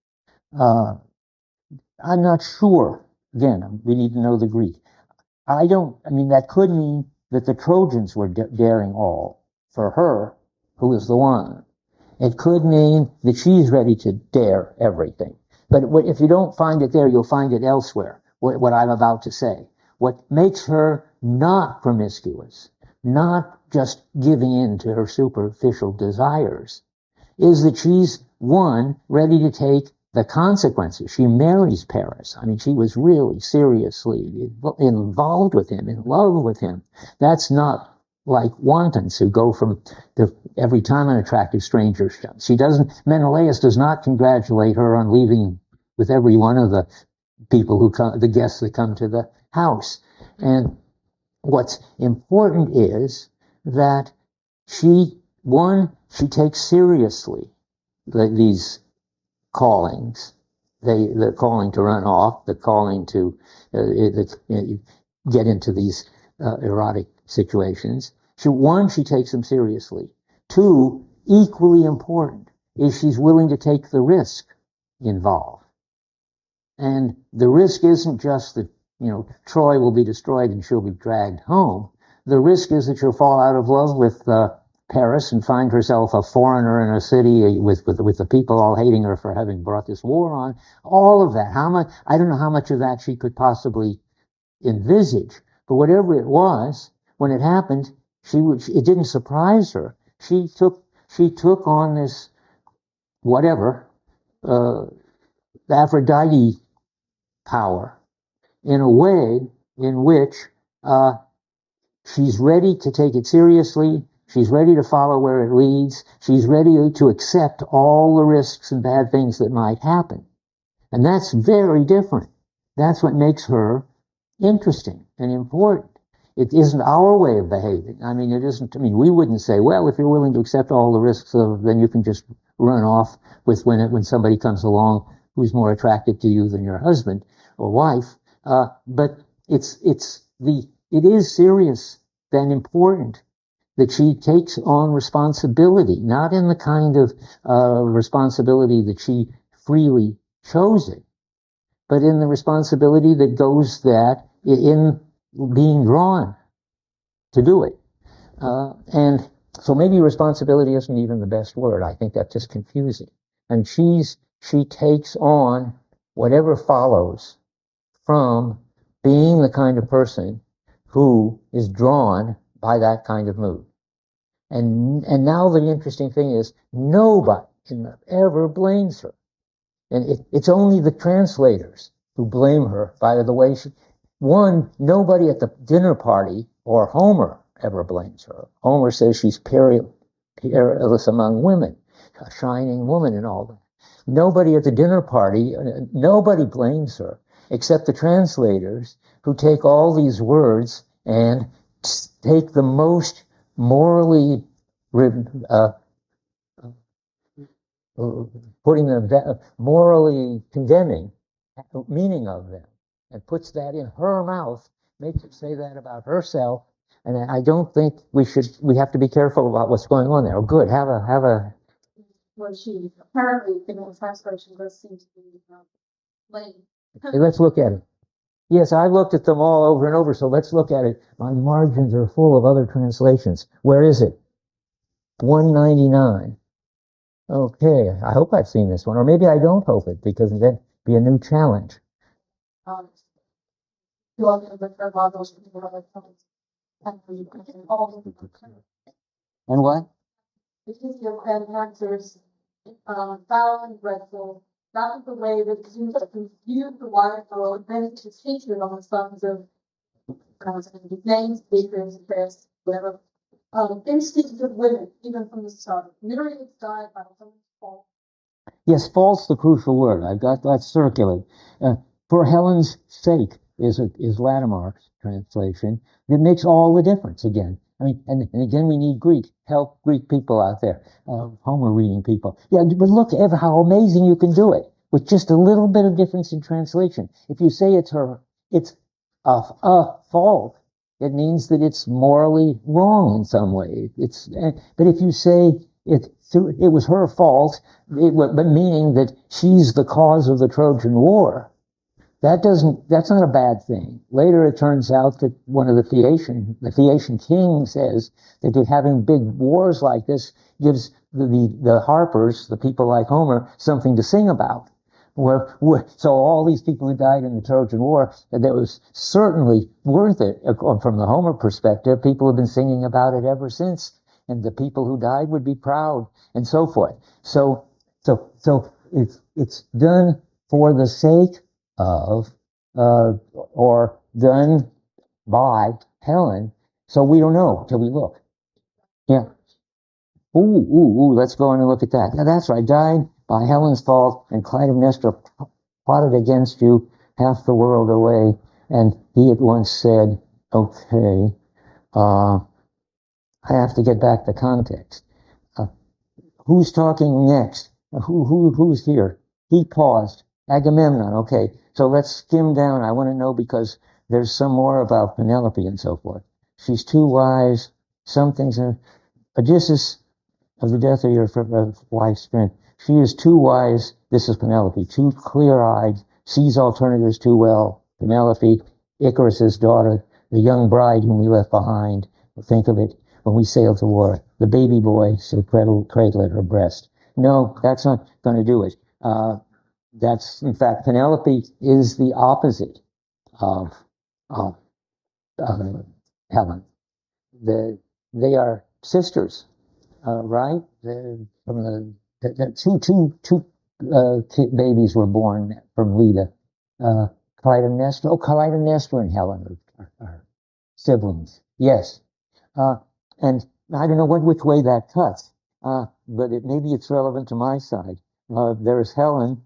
I'm not sure. Again, we need to know the Greek. That could mean that the Trojans were daring all for her, who is the one. It could mean that she's ready to dare everything. But if you don't find it there, you'll find it elsewhere, what I'm about to say. What makes her not promiscuous, not just giving in to her superficial desires, is that she's, one, ready to take the consequences. She marries Paris. She was really seriously involved with him, in love with him. That's not like wantons who go from every time an attractive stranger she doesn't. Menelaus does not congratulate her on leaving with every one of the people who come, the guests that come to the house. And what's important is that she takes seriously these callings, the calling to run off, the calling to get into these erotic situations. She takes them seriously. 2, equally important, is she's willing to take the risk involved. And the risk isn't just that, Troy will be destroyed and she'll be dragged home. The risk is that she'll fall out of love with Paris and find herself a foreigner in a city with the people all hating her for having brought this war on. All of that. I don't know how much of that she could possibly envisage, but whatever it was, when it happened, it didn't surprise her. She took on this Aphrodite power in a way in which she's ready to take it seriously. She's ready to follow where it leads. She's ready to accept all the risks and bad things that might happen. And that's very different. That's what makes her interesting and important. It isn't our way of behaving. It isn't. We wouldn't say, well, if you're willing to accept all the risks, then you can just run off with when somebody comes along who's more attractive to you than your husband or wife. But it is serious and important that she takes on responsibility, not in the kind of responsibility that she freely chose it, but in the responsibility that goes in being drawn to do it. And so maybe responsibility isn't even the best word. I think that's just confusing. And she takes on whatever follows from being the kind of person who is drawn by that kind of mood. And now the interesting thing is nobody ever blames her. And it's only the translators who blame her by the way she, nobody at the dinner party or Homer ever blames her. Homer says she's peerless among women, a shining woman and all that. Nobody at the dinner party, nobody blames her except the translators who take all these words and take the most morally putting them morally condemning meaning of them and puts that in her mouth, makes her say that about herself. And I don't think we have to be careful about what's going on there. Oh, good. Have a. Where she apparently, in the first version, does seem to be lame. Hey, let's look at it. Yes, I looked at them all over and over, so let's look at it. My margins are full of other translations. Where is it? 199. Okay, I hope I've seen this one, or maybe I don't hope it, because that'd be a new challenge. You all know that there are a lot of those people that are and all And what? because your answers, found dreadful, not the way that you view the wider world, then it's featured on the songs of names, speakers, affairs, whatever. Instincts of women, even from the start. Myriads died by someone's fault. Yes, false, the crucial word. I've got that circulated. For Helen's sake is Latimer's translation. It makes all the difference again. I mean, and again, we need Greek. Help Greek people out there, Homer reading people. Yeah, but look ever how amazing you can do it with just a little bit of difference in translation. If you say it's a fault, it means that it's morally wrong in some way. But if you say it was her fault, but meaning that she's the cause of the Trojan War, that's not a bad thing. Later it turns out that one of the Phaeacian king says that having big wars like this gives the harpers, the people like Homer, something to sing about. So all these people who died in the Trojan War, that was certainly worth it. From the Homer perspective, people have been singing about it ever since, and the people who died would be proud, and so forth. So it's done for the sake of, or done by Helen. So we don't know till we look. Yeah. Ooh, let's go in and look at that. Yeah, that's right. Died by Helen's fault, and Clytemnestra plotted against you half the world away. And he at once said, okay, I have to get back to context. Who's talking next? Who's here? He paused. Agamemnon, okay. So let's skim down. I want to know because there's some more about Penelope and so forth. She's too wise. Some things are... Odysseus, of the death of your wife's friend, she is too wise. This is Penelope, too clear-eyed, sees alternatives too well. Penelope, Icarus's daughter, the young bride whom we left behind. Think of it when we sailed to war. The baby boy still cradle at her breast. No, that's not going to do it. That's, in fact, Penelope is the opposite of Helen. They are sisters. Right? From two babies were born from Leda. Clytemnestra and Helen are siblings. Yes. And I don't know which way that cuts, but maybe it's relevant to my side. There's Helen,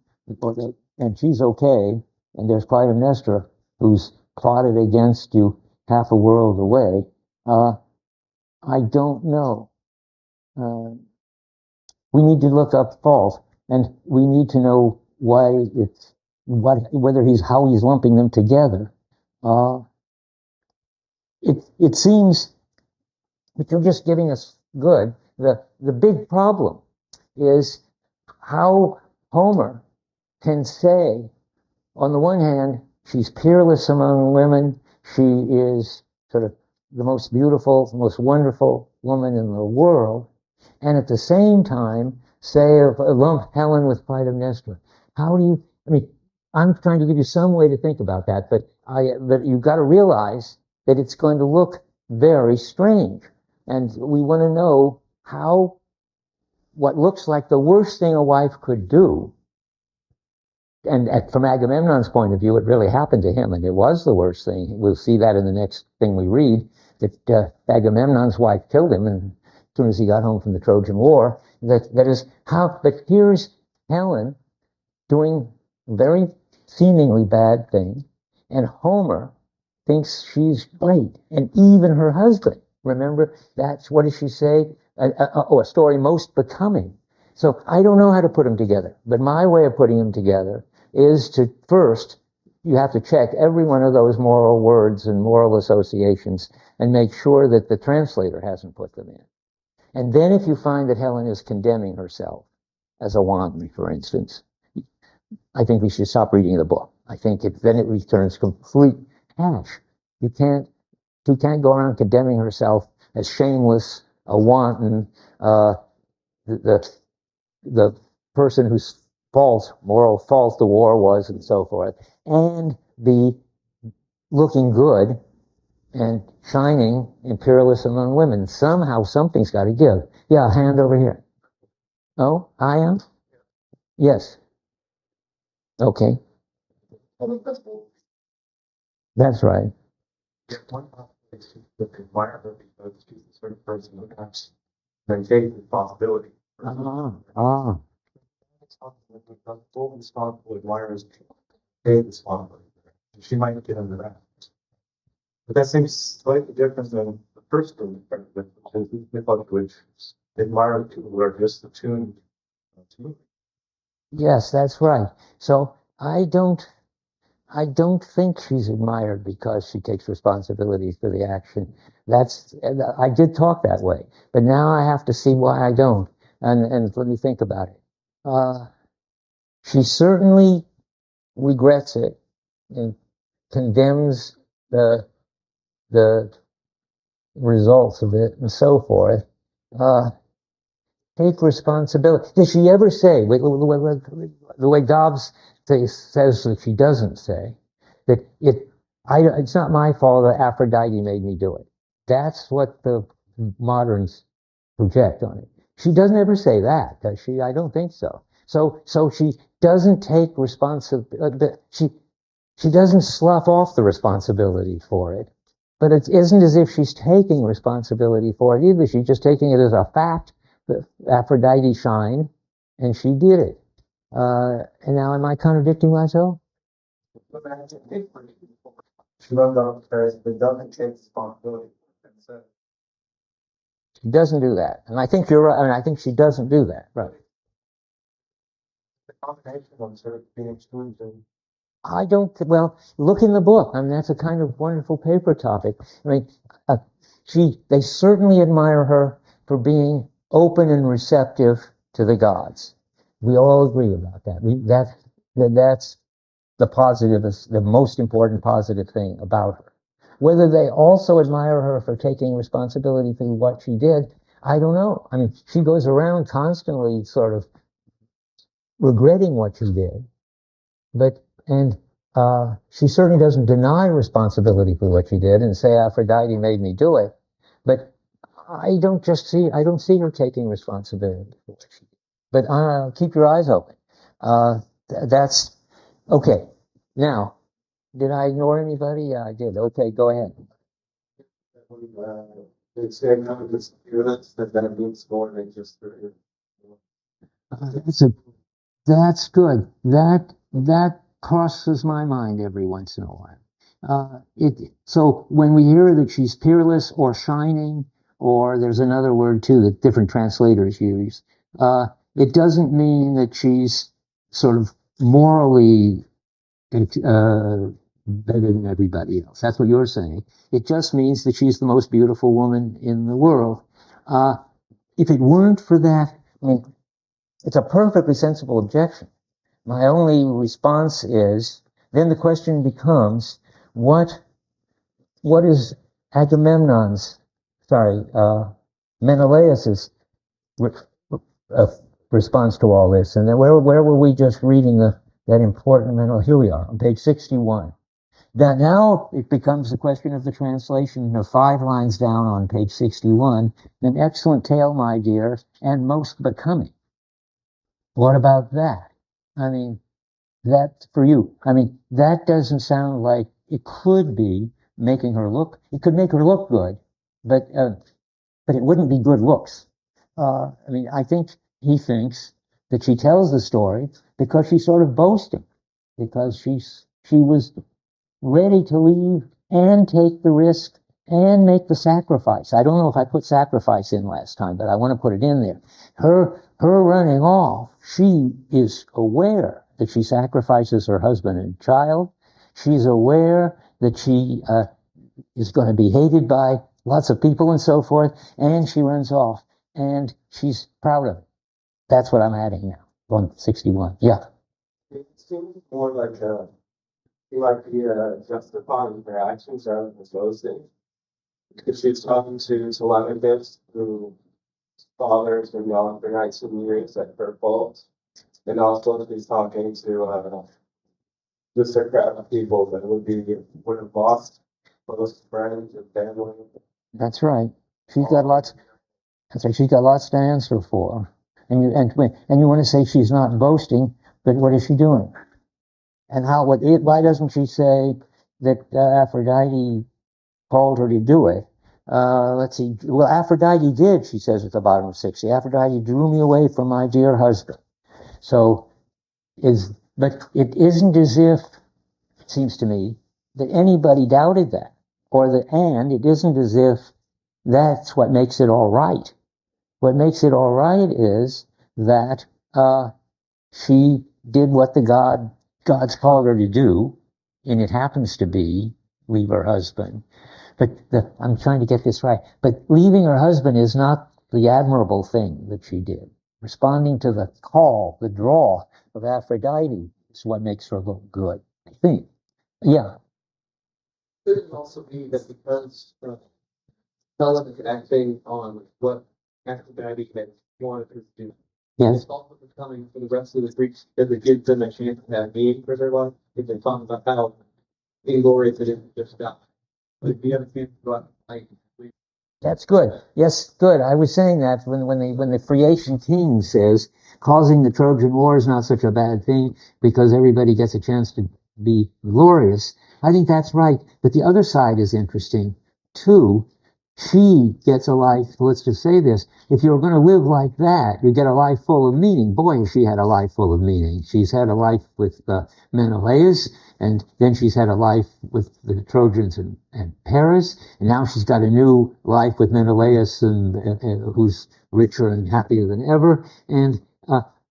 and she's okay, and there's Clytemnestra, who's plotted against you half a world away. I don't know. We need to look up fault, and we need to know how he's lumping them together. It seems that you're just giving us good. The big problem is how Homer can say, on the one hand, she's peerless among women. She is sort of the most beautiful, most wonderful woman in the world, and at the same time say lump Helen with Clytemnestra. How do you? I mean, I'm trying to give you some way to think about that, but but you've got to realize that it's going to look very strange. And we want to know how what looks like the worst thing a wife could do. And from Agamemnon's point of view, it really happened to him, and it was the worst thing. We'll see that in the next thing we read, that Agamemnon's wife killed him as soon as he got home from the Trojan War. That is how, but here's Helen doing a very seemingly bad thing, and Homer thinks she's great, and even her husband. Remember, that's, what does she say? A story most becoming. So I don't know how to put them together, but my way of putting them together is to first, you have to check every one of those moral words and moral associations and make sure that the translator hasn't put them in. And then if you find that Helen is condemning herself as a wanton, for instance, I think we should stop reading the book. I think then it returns complete trash. You can't go around condemning herself as shameless, a wanton, the person whose moral fault the war was, and so forth, and be looking good and shining and peerless among women. Somehow something's got to give. Yeah, hand over here. Oh, I am? Yes. Okay. That's right. One population that admire her because she's the sort of person who has maintained responsibility. Full responsible admirers take responsibility. She might get into that. But that seems slightly different than the first group, which admire people who are just attuned to. Yes, that's right. So I don't think she's admired because she takes responsibility for the action. I did talk that way, but now I have to see why I don't. And let me think about it. She certainly regrets it and condemns the results of it and so forth. Take responsibility. Does she ever say, the way Dobbs says that she doesn't say, that it's not my fault that Aphrodite made me do it. That's what the moderns project on it. She doesn't ever say that, does she? I don't think so. So she doesn't take responsibility. She doesn't slough off the responsibility for it, but it isn't as if she's taking responsibility for it either. She's just taking it as a fact that Aphrodite shined, and she did it. And now am I contradicting myself? She loved our parents, but doesn't take responsibility. She doesn't do that. And I think you're right. I mean, I think she doesn't do that. Right. The combination of sort of being excluded. Well, look in the book. I mean, that's a kind of wonderful paper topic. I mean, they certainly admire her for being open and receptive to the gods. We all agree about that. That's the positive, the most important positive thing about her. Whether they also admire her for taking responsibility for what she did, I don't know. I mean, she goes around constantly sort of regretting what she did, and she certainly doesn't deny responsibility for what she did and say Aphrodite made me do it. But I don't see her taking responsibility for what she did. But keep your eyes open. That's okay. Now, did I ignore anybody? Yeah, I did. Okay, go ahead. It's saying none of this units that have been scored, they just That's good. That crosses my mind every once in a while. So when we hear that she's peerless or shining, or there's another word too that different translators use, it doesn't mean that she's sort of morally better than everybody else. That's what you're saying. It just means that she's the most beautiful woman in the world. If it weren't for that, I mean, it's a perfectly sensible objection. My only response is, then the question becomes, what is Menelaus's response to all this? And then where were we just reading that important here we are on page 61. Now it becomes a question of the translation of 5 lines down on page 61. An excellent tale, my dear, and most becoming. What about that? I mean, that for you. I mean, that doesn't sound like it could be making her look. It could make her look good, but it wouldn't be good looks. I mean, I think he thinks that she tells the story because she's sort of boasting, because she was ready to leave and take the risk and make the sacrifice. I don't know if I put sacrifice in last time, but I want to put it in there. Her running off, she is aware that she sacrifices her husband and child. She's aware that she is going to be hated by lots of people and so forth, and she runs off, and she's proud of it. That's what I'm adding now. 161. Yeah. It seems more like justifying their actions rather than boasting. Because she's talking to Telemachus, who fathers been gone for 19 years at her fault. And also she's talking to just a crowd of people that would have lost close friends and family. That's right. She's got lots. That's right. She's got lots to answer for. And you want to say she's not boasting, but what is she doing? And why doesn't she say that Aphrodite called her to do it? Let's see. Well, Aphrodite did, she says at the bottom of 60. Aphrodite drew me away from my dear husband. So but it isn't as if, it seems to me, that anybody doubted that. And it isn't as if that's what makes it all right. What makes it all right is that she did what God's called her to do, and it happens to be leave her husband. But I'm trying to get this right. But leaving her husband is not the admirable thing that she did. Responding to the call, the draw of Aphrodite is what makes her look good, I think. Yeah. Could it also be that because Helen is acting on what Aphrodite had wanted her to do? Yes. It's also becoming for the rest of the Greeks because it gives them a chance to have meaning for their life. If they talk about how inglorious it is just about. Like the other chance to go out and fight. That's good. Yes, good. I was saying that when the Phreacian king says causing the Trojan War is not such a bad thing because everybody gets a chance to be glorious. I think that's right. But the other side is interesting too. She gets a life. Let's just say this: if you're going to live like that, you get a life full of meaning. Boy, she had a life full of meaning. She's had a life with Menelaus, and then she's had a life with the Trojans and Paris, and now she's got a new life with Menelaus, and who's richer and happier than ever. And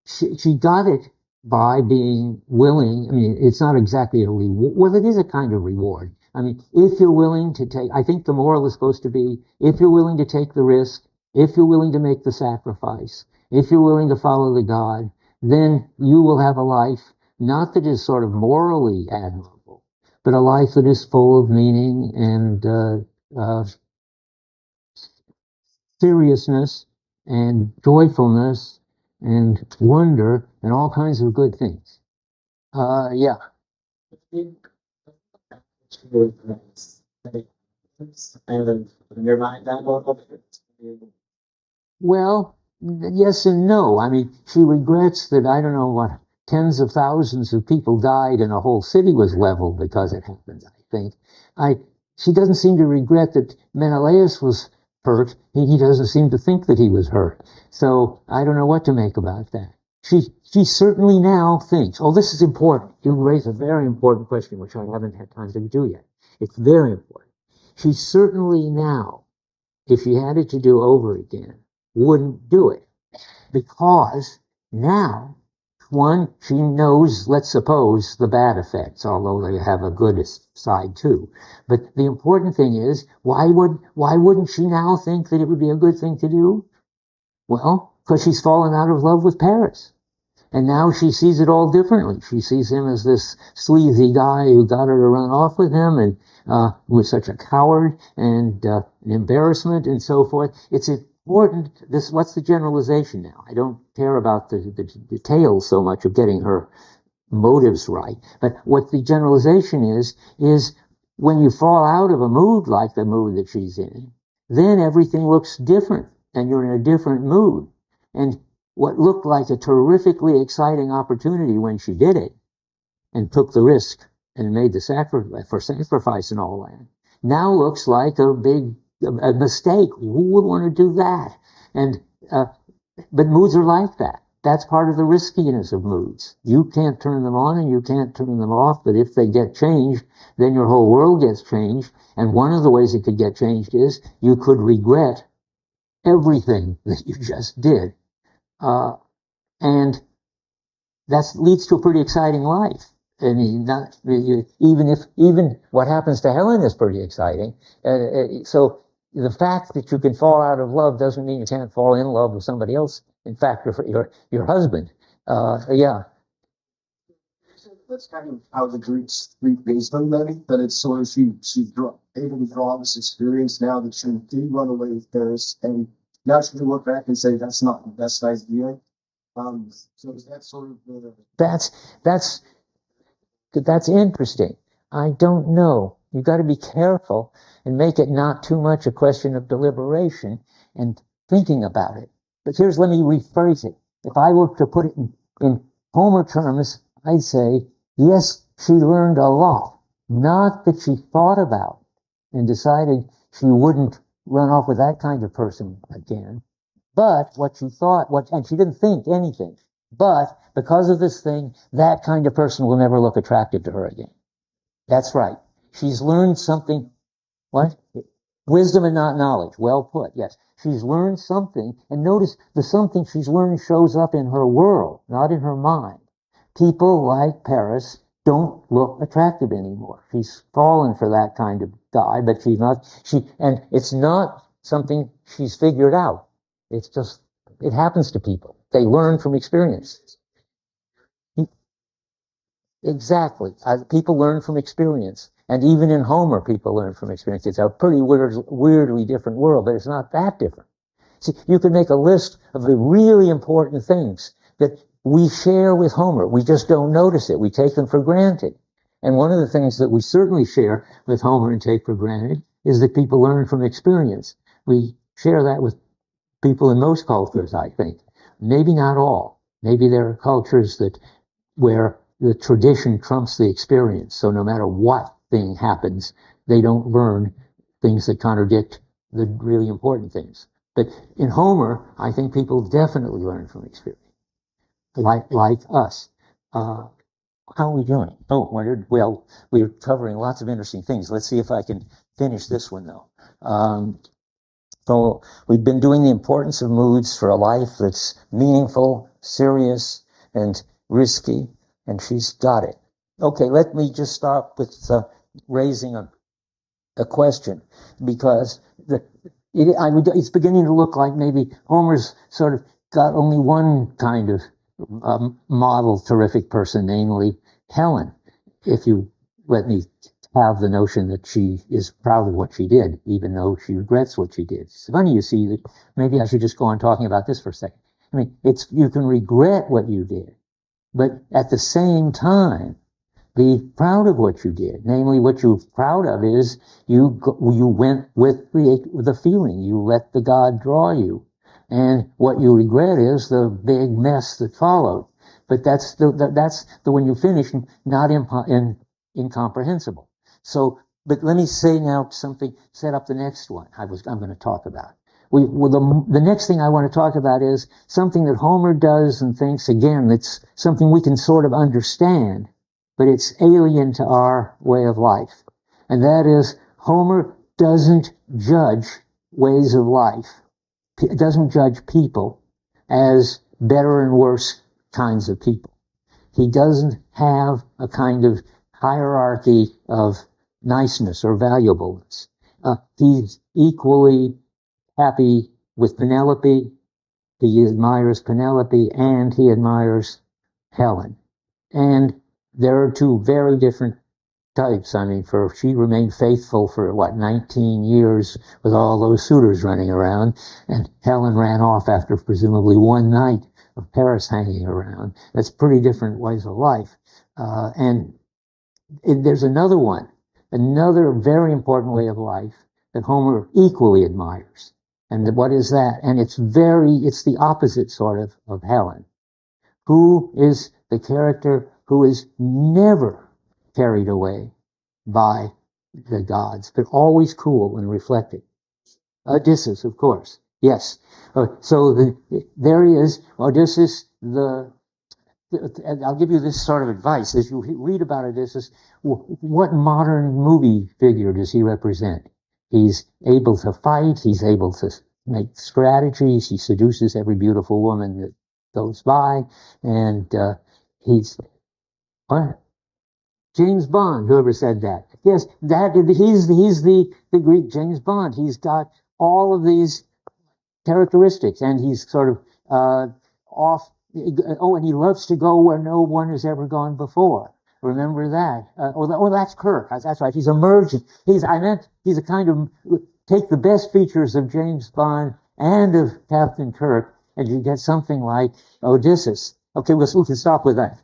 she got it by being willing. I mean, it's not exactly a reward. Well, it is a kind of reward. I mean, if you're willing to take, I think the moral is supposed to be, if you're willing to take the risk, if you're willing to make the sacrifice, if you're willing to follow the God, then you will have a life, not that is sort of morally admirable, but a life that is full of meaning and seriousness and joyfulness and wonder and all kinds of good things. Yeah. I think she was nice. And in your mind, that one. Well, yes and no. I mean, she regrets that, I don't know what, tens of thousands of people died and a whole city was leveled because it happened, I think. She doesn't seem to regret that Menelaus was hurt. He doesn't seem to think that he was hurt. So I don't know what to make about that. She certainly now thinks, oh, this is important. You raise a very important question, which I haven't had time to do yet. It's very important. She certainly now, if she had it to do over again, wouldn't do it. Because now, one, she knows, let's suppose, the bad effects, although they have a good side too. But the important thing is, why wouldn't she now think that it would be a good thing to do? Well, because she's fallen out of love with Paris. And now she sees it all differently. She sees him as this sleazy guy who got her to run off with him and was such a coward and an embarrassment and so forth. It's important. What's the generalization now? I don't care about the details so much of getting her motives right. But what the generalization is when you fall out of a mood like the mood that she's in, then everything looks different and you're in a different mood. And what looked like a terrifically exciting opportunity when she did it and took the risk and made the sacrifice and all that, now looks like a mistake. Who would want to do that? And but moods are like that. That's part of the riskiness of moods. You can't turn them on and you can't turn them off, but if they get changed, then your whole world gets changed. And one of the ways it could get changed is you could regret everything that you just did. And that leads to a pretty exciting life. I mean, even what happens to Helen is pretty exciting. So the fact that you can fall out of love doesn't mean you can't fall in love with somebody else. In fact, your husband. Yeah. So that's kind of how the Greeks based on that. That it's sort of she's able to draw this experience now that she did run away with Paris, and now she can look back and say that's not the best idea. So is that sort of the... That's interesting. I don't know. You've got to be careful and make it not too much a question of deliberation and thinking about it. But let me rephrase it. If I were to put it in Homer terms, I'd say, yes, she learned a lot. Not that she thought about and decided she wouldn't run off with that kind of person again. But what she thought, and she didn't think anything. But because of this thing, that kind of person will never look attractive to her again. That's right. She's learned something. What? Wisdom and not knowledge. Well put, yes. She's learned something, and notice the something she's learned shows up in her world, not in her mind. People like Paris don't look attractive anymore. She's fallen for that kind of guy, but and it's not something she's figured out. It's just, it happens to people. They learn from experience. Exactly. People learn from experience. And even in Homer, people learn from experience. It's a pretty weirdly different world, but it's not that different. See, you can make a list of the really important things that we share with Homer. We just don't notice it. We take them for granted. And one of the things that we certainly share with Homer and take for granted is that people learn from experience. We share that with people in most cultures, I think. Maybe not all. Maybe there are cultures where the tradition trumps the experience. So no matter what thing happens, they don't learn things that contradict the really important things. But in Homer, I think people definitely learn from experience, like us. How are we doing? Oh, well, we're covering lots of interesting things. Let's see if I can finish this one, though. So we've been doing the importance of moods for a life that's meaningful, serious, and risky, and she's got it. Okay, let me just start with raising a question, because it's beginning to look like maybe Homer's sort of got only one kind of model terrific person, namely Helen. If you let me have the notion that she is proud of what she did, even though she regrets what she did. It's funny, you see, that maybe I should just go on talking about this for a second. I mean, you can regret what you did, but at the same time, be proud of what you did. Namely, what you're proud of is you went with the feeling. You let the God draw you. And what you regret is the big mess that followed. But that's when you finish, not incomprehensible. So, but let me say now something, set up the next one I'm going to talk about. The next thing I want to talk about is something that Homer does and thinks, again, it's something we can sort of understand, but it's alien to our way of life. And that is, Homer doesn't judge ways of life. It doesn't judge people as better and worse kinds of people. He doesn't have a kind of hierarchy of niceness or valuableness. He's equally happy with Penelope. He admires Penelope and he admires Helen. And there are two very different types. I mean, she remained faithful for 19 years with all those suitors running around, and Helen ran off after presumably one night of Paris hanging around. That's pretty different ways of life. There's another one, another very important way of life that Homer equally admires. And what is that? And it's the opposite sort of Helen, who is the character who is never carried away by the gods, but always cool and reflective. Odysseus, of course. Yes. There he is, Odysseus, I'll give you this sort of advice. As you read about Odysseus, what modern movie figure does he represent? He's able to fight. He's able to make strategies. He seduces every beautiful woman that goes by. And he's... What? James Bond, whoever said that. Yes, he's the Greek James Bond. He's got all of these characteristics, and he's sort of off. Oh, and he loves to go where no one has ever gone before. Remember that? That's Kirk. That's right. He's emergent. He's a kind of, take the best features of James Bond and of Captain Kirk, and you get something like Odysseus. Okay, we can stop with that.